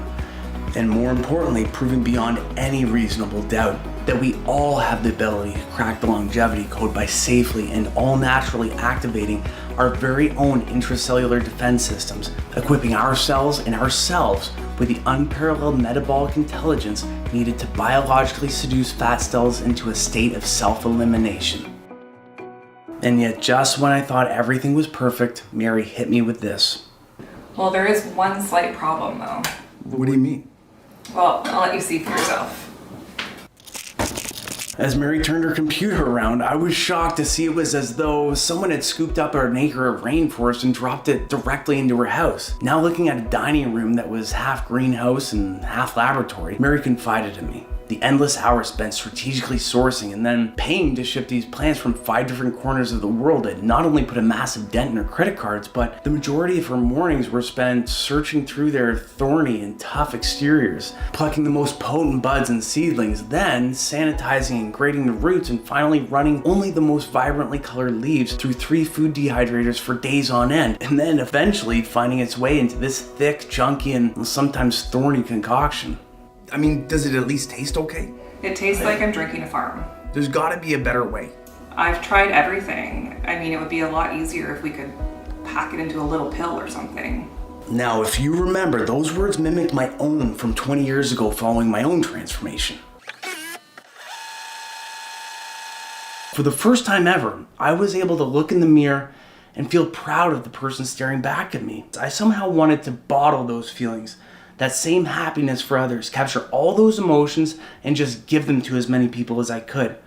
B: And more importantly, proving beyond any reasonable doubt that we all have the ability to crack the longevity code by safely and all naturally activating our very own intracellular defense systems, equipping our cells and ourselves with the unparalleled metabolic intelligence needed to biologically seduce fat cells into a state of self-elimination. And yet, just when I thought everything was perfect, Mary hit me with this.
H: Well, there is one slight problem though.
B: What do you mean?
H: Well, I'll let you see for yourself.
B: As Mary turned her computer around, I was shocked to see it was as though someone had scooped up an acre of rainforest and dropped it directly into her house. Now looking at a dining room that was half greenhouse and half laboratory, Mary confided in me the endless hours spent strategically sourcing and then paying to ship these plants from 5 different corners of the world that not only put a massive dent in her credit cards, but the majority of her mornings were spent searching through their thorny and tough exteriors, plucking the most potent buds and seedlings, then sanitizing and grading the roots, and finally running only the most vibrantly colored leaves through 3 food dehydrators for days on end, and then eventually finding its way into this thick, chunky, and sometimes thorny concoction. I mean, does it at least taste okay?
H: It tastes like I'm drinking a farm.
B: There's gotta be a better way.
H: I've tried everything. I mean, it would be a lot easier if we could pack it into a little pill or something.
B: Now, if you remember, those words mimicked my own from 20 years ago following my own transformation. For the first time ever, I was able to look in the mirror and feel proud of the person staring back at me. I somehow wanted to bottle those feelings, that same happiness for others, capture all those emotions and just give them to as many people as I could.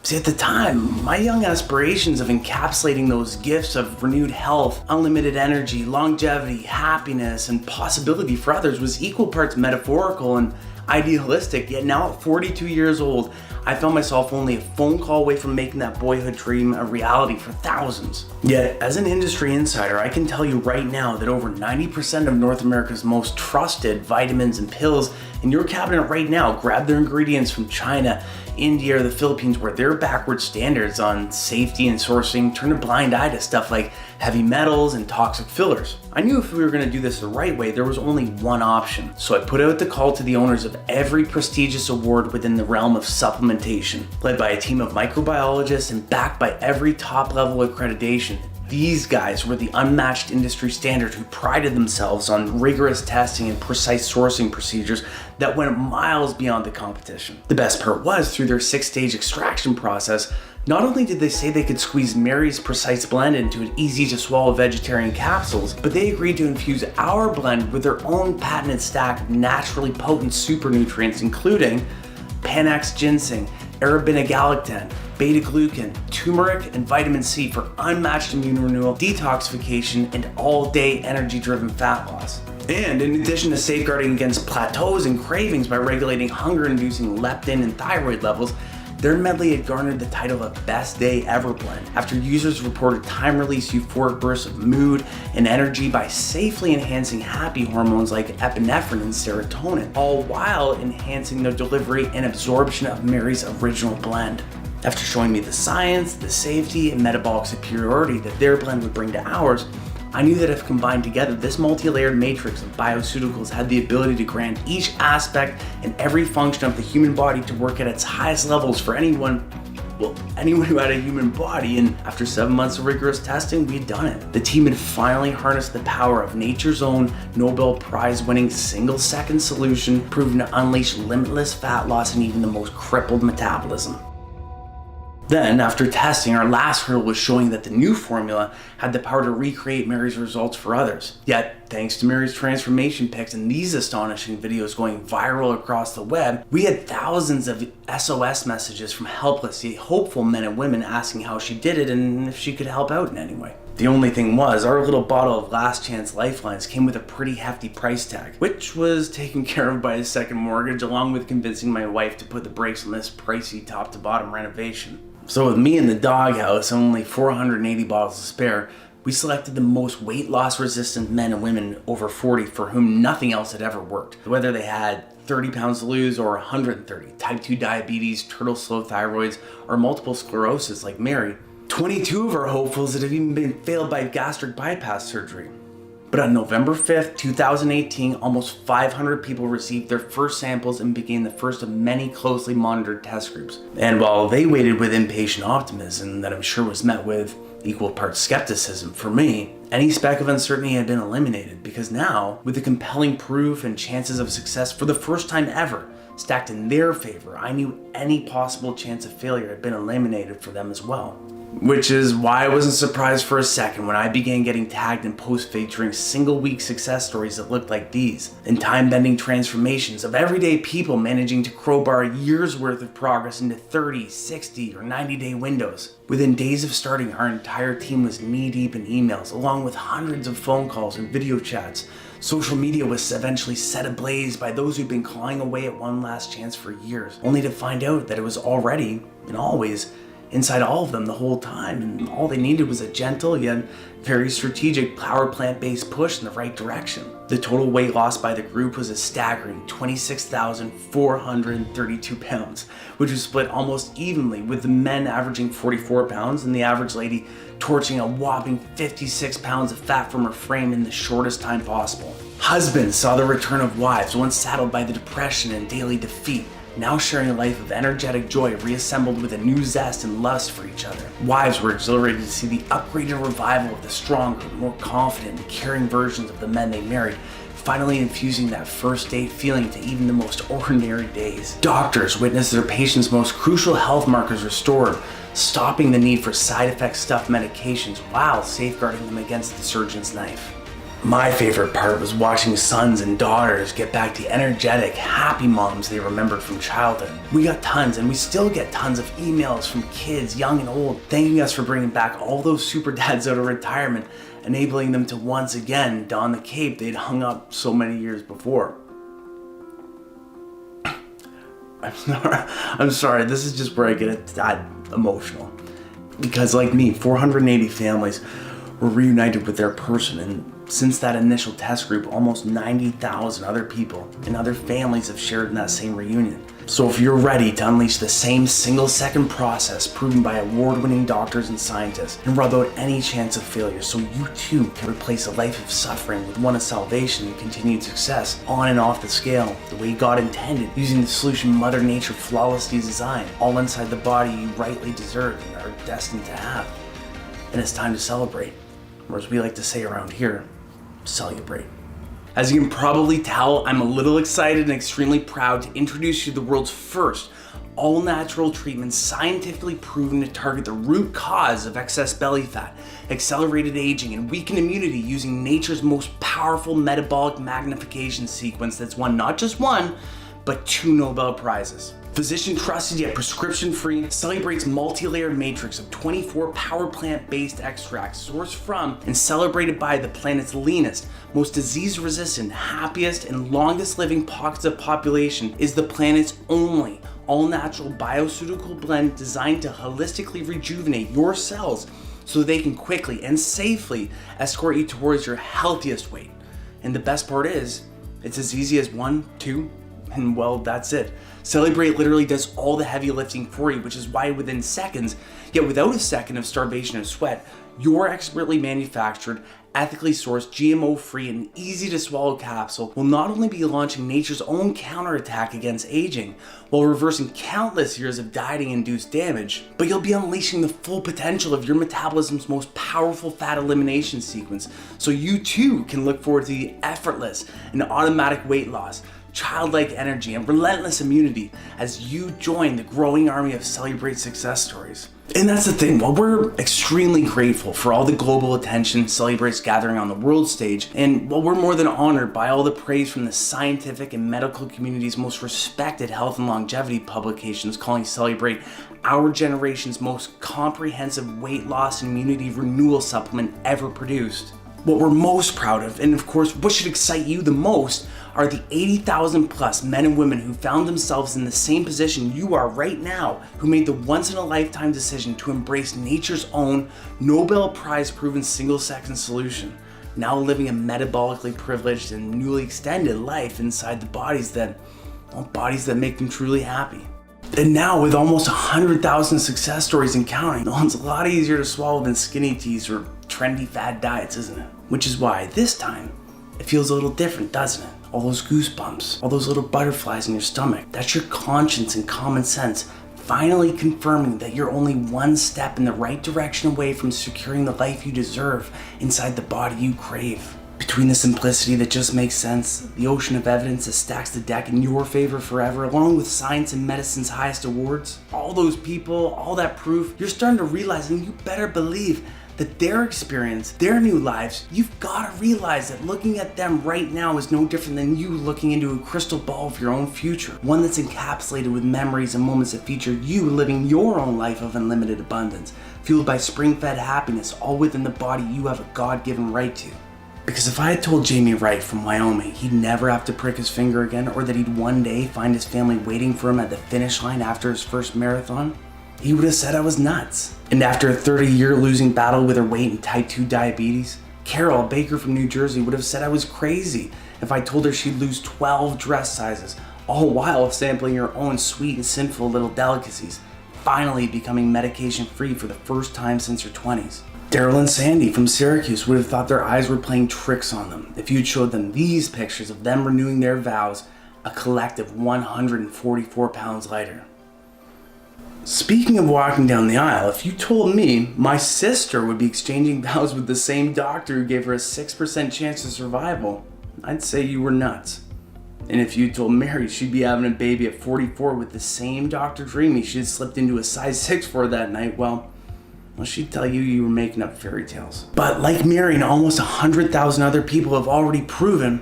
B: See, at the time, my young aspirations of encapsulating those gifts of renewed health, unlimited energy, longevity, happiness, and possibility for others was equal parts metaphorical and idealistic, yet now at 42 years old, I found myself only a phone call away from making that boyhood dream a reality for thousands. Yet, as an industry insider, I can tell you right now that over 90% of North America's most trusted vitamins and pills in your cabinet right now grab their ingredients from China, India, or the Philippines, where their backward standards on safety and sourcing turn a blind eye to stuff like heavy metals and toxic fillers. I knew if we were going to do this the right way, there was only one option. So I put out the call to the owners of every prestigious award within the realm of supplementation, led by a team of microbiologists and backed by every top level accreditation. These guys were the unmatched industry standard who prided themselves on rigorous testing and precise sourcing procedures that went miles beyond the competition. The best part was, through their 6-stage extraction process, not only did they say they could squeeze Mary's Precise blend into an easy to swallow vegetarian capsules, but they agreed to infuse our blend with their own patented stack of naturally potent super nutrients, including Panax ginseng, arabinogalactan, beta-glucan, turmeric, and vitamin C for unmatched immune renewal, detoxification, and all-day energy-driven fat loss. And in addition to safeguarding against plateaus and cravings by regulating hunger-inducing leptin and thyroid levels, their medley had garnered the title of Best Day Ever Blend after users reported time-release euphoric bursts of mood and energy by safely enhancing happy hormones like epinephrine and serotonin, all while enhancing the delivery and absorption of Mary's original blend. After showing me the science, the safety, and metabolic superiority that their blend would bring to ours, I knew that if combined together, this multi-layered matrix of bioceuticals had the ability to grant each aspect and every function of the human body to work at its highest levels for anyone who had a human body. And after 7 months of rigorous testing, we had done it. The team had finally harnessed the power of nature's own Nobel Prize-winning single-second solution, proven to unleash limitless fat loss and even the most crippled metabolism. Then, after testing, our last hurdle was showing that the new formula had the power to recreate Mary's results for others. Yet, thanks to Mary's transformation pics and these astonishing videos going viral across the web, we had thousands of SOS messages from helpless yet hopeful men and women asking how she did it and if she could help out in any way. The only thing was, our little bottle of Last Chance Lifelines came with a pretty hefty price tag, which was taken care of by a second mortgage, along with convincing my wife to put the brakes on this pricey top-to-bottom renovation. So with me in the doghouse and only 480 bottles to spare, we selected the most weight loss resistant men and women over 40 for whom nothing else had ever worked. Whether they had 30 pounds to lose or 130, type 2 diabetes, turtle slow thyroids, or multiple sclerosis like Mary. 22 of our hopefuls that have even been failed by gastric bypass surgery. But on November 5th, 2018, almost 500 people received their first samples and became the first of many closely monitored test groups. And while they waited with impatient optimism that I'm sure was met with equal parts skepticism, for me, any speck of uncertainty had been eliminated, because now, with the compelling proof and chances of success for the first time ever stacked in their favor, I knew any possible chance of failure had been eliminated for them as well. Which is why I wasn't surprised for a second when I began getting tagged in posts featuring single-week success stories that looked like these, and time-bending transformations of everyday people managing to crowbar a year's worth of progress into 30, 60, or 90-day windows. Within days of starting, our entire team was knee-deep in emails, along with hundreds of phone calls and video chats. Social media was eventually set ablaze by those who'd been clawing away at one last chance for years, only to find out that it was already, and always, inside all of them the whole time, and all they needed was a gentle yet very strategic power plant-based push in the right direction. The total weight loss by the group was a staggering 26,432 pounds, which was split almost evenly, with the men averaging 44 pounds and the average lady torching a whopping 56 pounds of fat from her frame in the shortest time possible. Husbands saw the return of wives once saddled by the depression and daily defeat, now sharing a life of energetic joy reassembled with a new zest and lust for each other. Wives were exhilarated to see the upgraded revival of the stronger, more confident, and caring versions of the men they married, finally infusing that first date feeling to even the most ordinary days. Doctors witnessed their patients' most crucial health markers restored, stopping the need for side effect stuffed medications while safeguarding them against the surgeon's knife. My favorite part was watching sons and daughters get back the energetic, happy moms they remembered from childhood. We got tons, and we still get tons of emails from kids, young and old, thanking us for bringing back all those super dads out of retirement, enabling them to once again don the cape they'd hung up so many years before. I'm sorry, this is just where I get that emotional. Because like me, 480 families were reunited with their person, and since that initial test group, almost 90,000 other people and other families have shared in that same reunion. So if you're ready to unleash the same single-second process proven by award-winning doctors and scientists and rub out any chance of failure so you too can replace a life of suffering with one of salvation and continued success on and off the scale, the way God intended, using the solution Mother Nature flawlessly designed, all inside the body you rightly deserve and are destined to have, then it's time to celebrate. Or as we like to say around here, Cellubrate. As you can probably tell, I'm a little excited and extremely proud to introduce you to the world's first all-natural treatment scientifically proven to target the root cause of excess belly fat, accelerated aging, and weakened immunity using nature's most powerful metabolic magnification sequence that's won not just one, but 2 Nobel Prizes. Physician trusted yet prescription free, Cellubrate's multi-layered matrix of 24 power plant based extracts sourced from and celebrated by the planet's leanest, most disease resistant, happiest, and longest living pockets of population is the planet's only all-natural bioceutical blend designed to holistically rejuvenate your cells so they can quickly and safely escort you towards your healthiest weight. And the best part is, it's as easy as 1, 2, and well, that's it. Cellubrate literally does all the heavy lifting for you, which is why within seconds, yet without a second of starvation or sweat, your expertly manufactured, ethically sourced, GMO-free, and easy-to-swallow capsule will not only be launching nature's own counterattack against aging, while reversing countless years of dieting-induced damage, but you'll be unleashing the full potential of your metabolism's most powerful fat elimination sequence, so you too can look forward to the effortless and automatic weight loss, childlike energy, and relentless immunity as you join the growing army of Cellubrate success stories. And that's the thing, while we're extremely grateful for all the global attention Cellubrate's gathering on the world stage, and while we're more than honored by all the praise from the scientific and medical community's most respected health and longevity publications calling Cellubrate our generation's most comprehensive weight loss and immunity renewal supplement ever produced, what we're most proud of, and of course what should excite you the most, are the 80,000 plus men and women who found themselves in the same position you are right now, who made the once-in-a-lifetime decision to embrace nature's own Nobel Prize proven single-second solution, now living a metabolically privileged and newly extended life inside the bodies that make them truly happy. And now with almost 100,000 success stories and counting, it's a lot easier to swallow than skinny teas or trendy fad diets, isn't it? Which is why this time, it feels a little different, doesn't it? All those goosebumps, all those little butterflies in your stomach. That's your conscience and common sense finally confirming that you're only one step in the right direction away from securing the life you deserve inside the body you crave. Between the simplicity that just makes sense, the ocean of evidence that stacks the deck in your favor forever, along with science and medicine's highest awards, all those people, all that proof, you're starting to realize, and you better believe, that their experience, their new lives, you've got to realize that looking at them right now is no different than you looking into a crystal ball of your own future, one that's encapsulated with memories and moments that feature you living your own life of unlimited abundance, fueled by spring-fed happiness, all within the body you have a God-given right to. Because if I had told Jamie Wright from Wyoming he'd never have to prick his finger again, or that he'd one day find his family waiting for him at the finish line after his first marathon, he would have said I was nuts. And after a 30-year losing battle with her weight and type 2 diabetes, Carol, a baker from New Jersey, would have said I was crazy if I told her she'd lose 12 dress sizes, all while sampling her own sweet and sinful little delicacies, finally becoming medication-free for the first time since her 20s. Daryl and Sandy from Syracuse would have thought their eyes were playing tricks on them if you'd showed them these pictures of them renewing their vows a collective 144 pounds lighter. Speaking of walking down the aisle, if you told me my sister would be exchanging vows with the same doctor who gave her a 6% chance of survival, I'd say you were nuts. And if you told Mary she'd be having a baby at 44 with the same Dr. Dreamy she had slipped into a size 6 for that night, well, she'd tell you were making up fairy tales. But like Mary and almost 100,000 other people have already proven,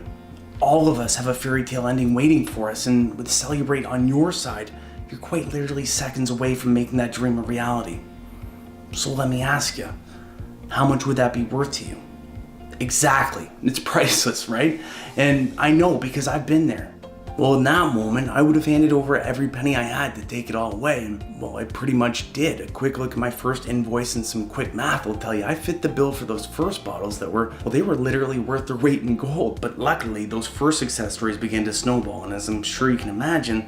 B: all of us have a fairy tale ending waiting for us, and with Cellubrate on your side, you're quite literally seconds away from making that dream a reality. So let me ask you, how much would that be worth to you? Exactly, it's priceless, right? And I know because I've been there. Well, in that moment, I would have handed over every penny I had to take it all away, and well, I pretty much did. A quick look at my first invoice and some quick math will tell you I fit the bill for those first bottles that were, well, they were literally worth their weight in gold. But luckily, those first success stories began to snowball, and as I'm sure you can imagine,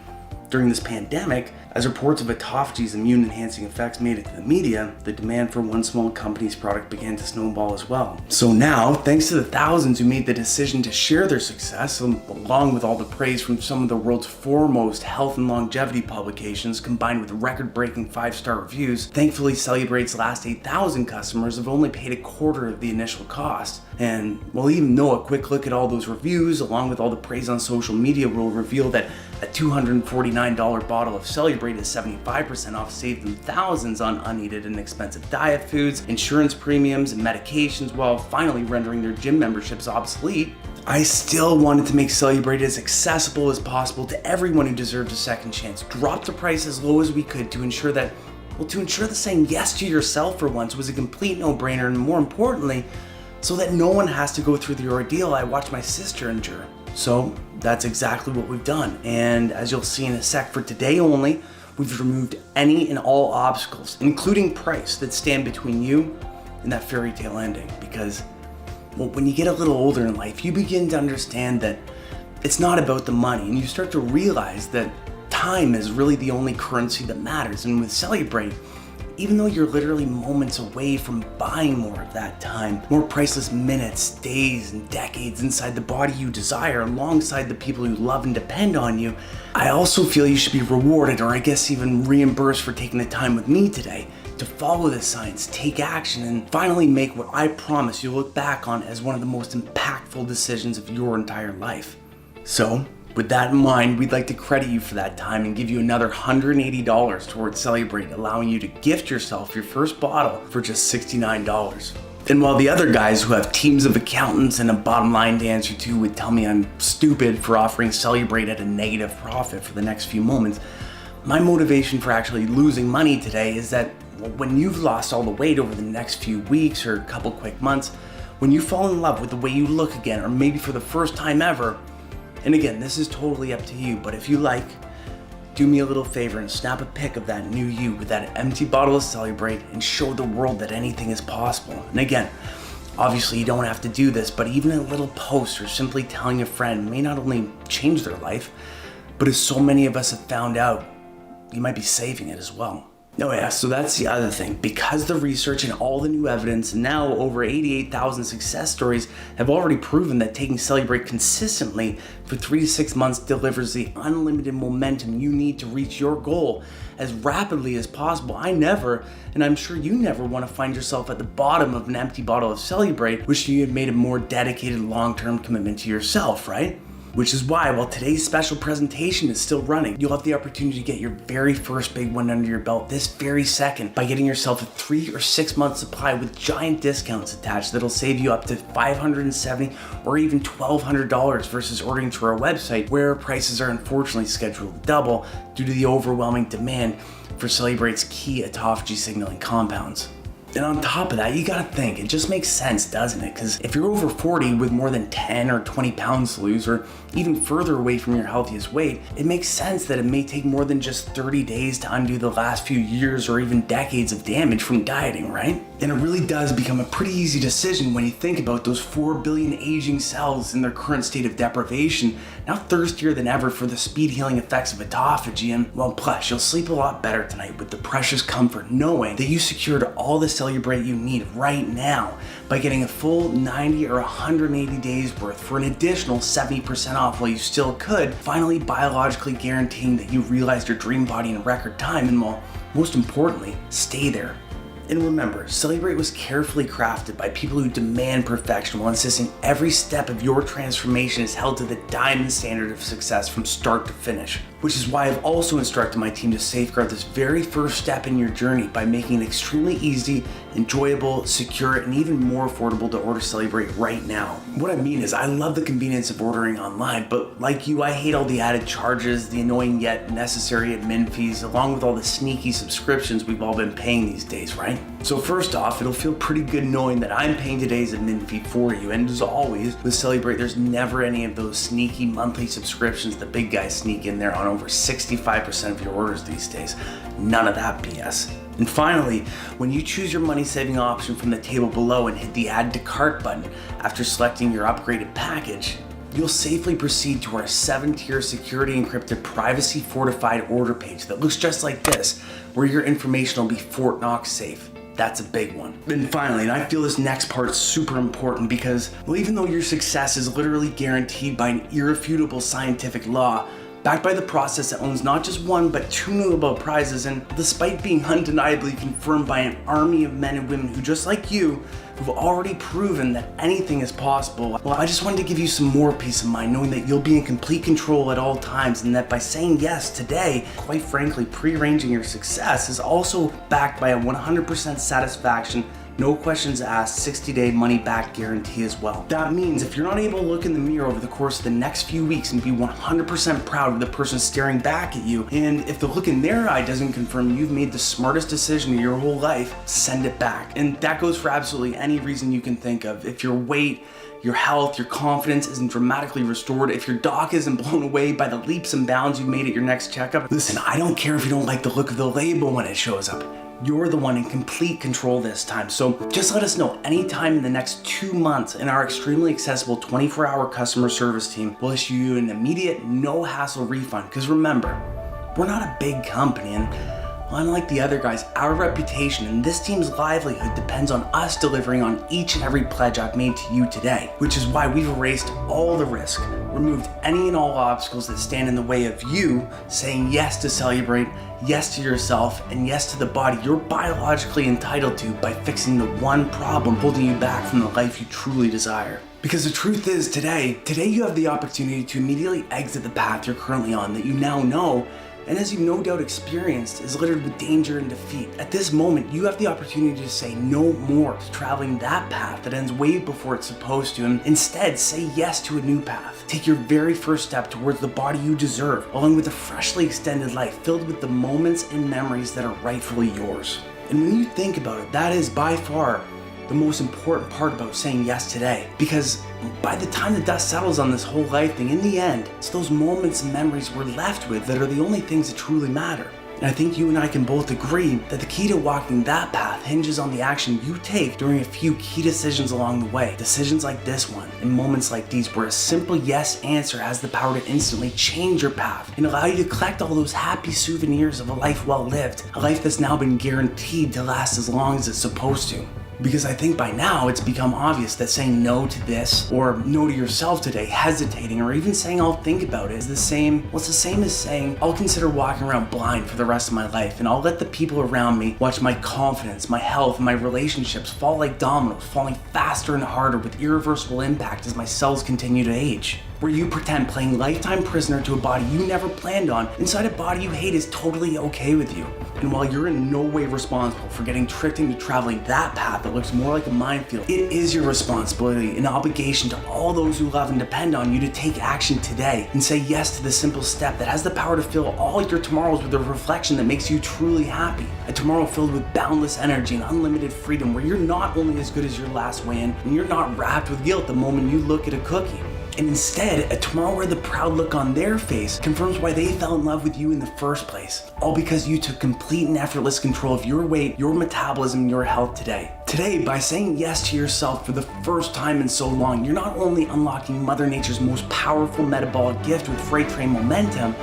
B: during this pandemic, as reports of autophagy's immune-enhancing effects made it to the media, the demand for one small company's product began to snowball as well. So now, thanks to the thousands who made the decision to share their success, along with all the praise from some of the world's foremost health and longevity publications, combined with record-breaking 5-star reviews, thankfully Cellubrate's last 8,000 customers have only paid a quarter of the initial cost. And well, even though a quick look at all those reviews, along with all the praise on social media, will reveal that a $249 bottle of Cellubrate is 75% off, saved them thousands on unneeded and expensive diet foods, insurance premiums, and medications, while finally rendering their gym memberships obsolete, I still wanted to make Cellubrate as accessible as possible to everyone who deserves a second chance. Drop the price as low as we could to ensure that, well, to ensure the saying yes to yourself for once was a complete no-brainer, and more importantly, so that no one has to go through the ordeal I watched my sister endure. So that's exactly what we've done. And as you'll see in a sec, for today only, we've removed any and all obstacles, including price, that stand between you and that fairy tale ending. Because, well, when you get a little older in life, you begin to understand that it's not about the money, and you start to realize that time is really the only currency that matters. And with Cellubrate, even though you're literally moments away from buying more of that time, more priceless minutes, days, and decades inside the body you desire, alongside the people who love and depend on you, I also feel you should be rewarded, or I guess even reimbursed, for taking the time with me today to follow the science, take action, and finally make what I promise you'll look back on as one of the most impactful decisions of your entire life. So, with that in mind, we'd like to credit you for that time and give you another $180 towards Cellubrate, allowing you to gift yourself your first bottle for just $69. And while the other guys who have teams of accountants and a bottom line to answer to would tell me I'm stupid for offering Cellubrate at a negative profit for the next few moments, my motivation for actually losing money today is that when you've lost all the weight over the next few weeks or a couple quick months, when you fall in love with the way you look again, or maybe for the first time ever, and again, this is totally up to you, but if you like, do me a little favor and snap a pic of that new you with that empty bottle of Cellubrate and show the world that anything is possible. And again, obviously you don't have to do this, but even a little post or simply telling a friend may not only change their life, but as so many of us have found out, you might be saving it as well. Oh yeah, so that's the other thing. Because the research and all the new evidence, and now over 88,000 success stories, have already proven that taking Cellubrate consistently for 3 to 6 months delivers the unlimited momentum you need to reach your goal as rapidly as possible, I never, and I'm sure you never, want to find yourself at the bottom of an empty bottle of Cellubrate, wishing you had made a more dedicated long-term commitment to yourself, right? Which is why, while today's special presentation is still running, you'll have the opportunity to get your very first big one under your belt this very second by getting yourself a 3 or 6 month supply with giant discounts attached that'll save you up to $570 or even $1,200 versus ordering through our website, where prices are unfortunately scheduled to double due to the overwhelming demand for Cellubrate's key autophagy signaling compounds. And on top of that, you gotta think, it just makes sense, doesn't it? Because if you're over 40 with more than 10 or 20 pounds to lose, or even further away from your healthiest weight, it makes sense that it may take more than just 30 days to undo the last few years or even decades of damage from dieting, right? And it really does become a pretty easy decision when you think about those 4 billion aging cells in their current state of deprivation, now thirstier than ever for the speed healing effects of autophagy. And well, plus, you'll sleep a lot better tonight with the precious comfort knowing that you secured all the Cellubrate you need right now by getting a full 90 or 180 days worth for an additional 70% off while you still could, finally biologically guaranteeing that you realized your dream body in record time and, well, most importantly, stay there. And remember, Cellubrate was carefully crafted by people who demand perfection while insisting every step of your transformation is held to the diamond standard of success from start to finish. Which is why I've also instructed my team to safeguard this very first step in your journey by making it extremely easy, enjoyable, secure, and even more affordable to order Cellubrate right now. What I mean is, I love the convenience of ordering online, but like you, I hate all the added charges, the annoying yet necessary admin fees, along with all the sneaky subscriptions we've all been paying these days, right? So first off, it'll feel pretty good knowing that I'm paying today's admin fee for you, and as always, with Cellubrate, there's never any of those sneaky monthly subscriptions the big guys sneak in there on over 65% of your orders these days. None of that BS. And finally, when you choose your money saving option from the table below and hit the add to cart button after selecting your upgraded package, you'll safely proceed to our 7-tier security encrypted privacy fortified order page that looks just like this, where your information will be Fort Knox safe. That's a big one. And finally, and I feel this next part's super important because, well, even though your success is literally guaranteed by an irrefutable scientific law, backed by the process that owns not just one, but 2 Nobel Prizes, and despite being undeniably confirmed by an army of men and women who, just like you, who've already proven that anything is possible, well, I just wanted to give you some more peace of mind, knowing that you'll be in complete control at all times, and that by saying yes today, quite frankly, prearranging your success is also backed by a 100% satisfaction, no questions asked, 60-day money-back guarantee as well. That means if you're not able to look in the mirror over the course of the next few weeks and be 100% proud of the person staring back at you, and if the look in their eye doesn't confirm you've made the smartest decision of your whole life, send it back. And that goes for absolutely any reason you can think of. If your weight, your health, your confidence isn't dramatically restored, if your doc isn't blown away by the leaps and bounds you've made at your next checkup, listen, I don't care if you don't like the look of the label when it shows up. You're the one in complete control this time. So just let us know anytime in the next 2 months, and our extremely accessible 24-hour customer service team will issue you an immediate, no-hassle refund. Because remember, we're not a big company, and unlike the other guys, our reputation and this team's livelihood depends on us delivering on each and every pledge I've made to you today, which is why we've erased all the risk, removed any and all obstacles that stand in the way of you saying yes to Cellubrate, yes to yourself, and yes to the body you're biologically entitled to by fixing the one problem holding you back from the life you truly desire. Because the truth is, today you have the opportunity to immediately exit the path you're currently on that you now know, and as you no doubt experienced, is littered with danger and defeat. At this moment, you have the opportunity to say no more to traveling that path that ends way before it's supposed to, and instead say yes to a new path. Take your very first step towards the body you deserve, along with a freshly extended life filled with the moments and memories that are rightfully yours. And when you think about it, that is by far the most important part about saying yes today, because by the time the dust settles on this whole life thing, in the end, it's those moments and memories we're left with that are the only things that truly matter. And I think you and I can both agree that the key to walking that path hinges on the action you take during a few key decisions along the way. Decisions like this one, and moments like these, where a simple yes answer has the power to instantly change your path and allow you to collect all those happy souvenirs of a life well lived, a life that's now been guaranteed to last as long as it's supposed to. Because I think by now it's become obvious that saying no to this or no to yourself today, hesitating, or even saying I'll think about it is the same, well, it's the same as saying I'll consider walking around blind for the rest of my life, and I'll let the people around me watch my confidence, my health, and my relationships fall like dominoes, falling faster and harder with irreversible impact as my cells continue to age. Where you pretend playing lifetime prisoner to a body you never planned on inside a body you hate is totally okay with you. And while you're in no way responsible for getting tricked into traveling that path that looks more like a minefield, it is your responsibility and obligation to all those who love and depend on you to take action today and say yes to the simple step that has the power to fill all your tomorrows with a reflection that makes you truly happy. A tomorrow filled with boundless energy and unlimited freedom, where you're not only as good as your last weigh-in, and you're not wrapped with guilt the moment you look at a cookie. And instead, a tomorrow where the proud look on their face confirms why they fell in love with you in the first place. All because you took complete and effortless control of your weight, your metabolism, and your health today. Today, by saying yes to yourself for the first time in so long, you're not only unlocking Mother Nature's most powerful metabolic gift with freight train momentum,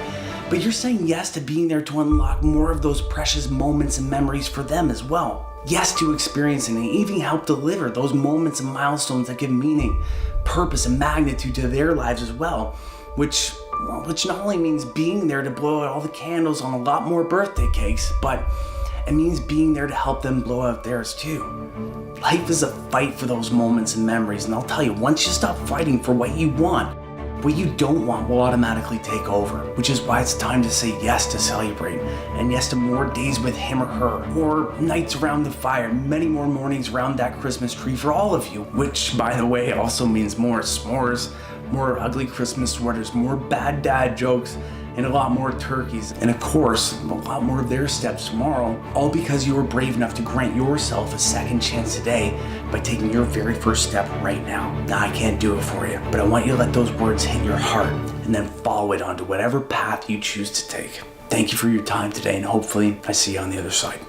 B: but you're saying yes to being there to unlock more of those precious moments and memories for them as well. Yes to experiencing and even help deliver those moments and milestones that give meaning, purpose, and magnitude to their lives as well, which not only means being there to blow out all the candles on a lot more birthday cakes, but it means being there to help them blow out theirs too. Life is a fight for those moments and memories, and I'll tell you, once you stop fighting for what you want, what you don't want will automatically take over, which is why it's time to say yes to Cellubrate, and yes to more days with him or her, more nights around the fire, many more mornings around that Christmas tree for all of you, which, by the way, also means more s'mores, more ugly Christmas sweaters, more bad dad jokes, and a lot more turkeys. And of course, a lot more of their steps tomorrow, all because you were brave enough to grant yourself a second chance today by taking your very first step right now. Now, I can't do it for you, but I want you to let those words hit your heart and then follow it onto whatever path you choose to take. Thank you for your time today, and hopefully I see you on the other side.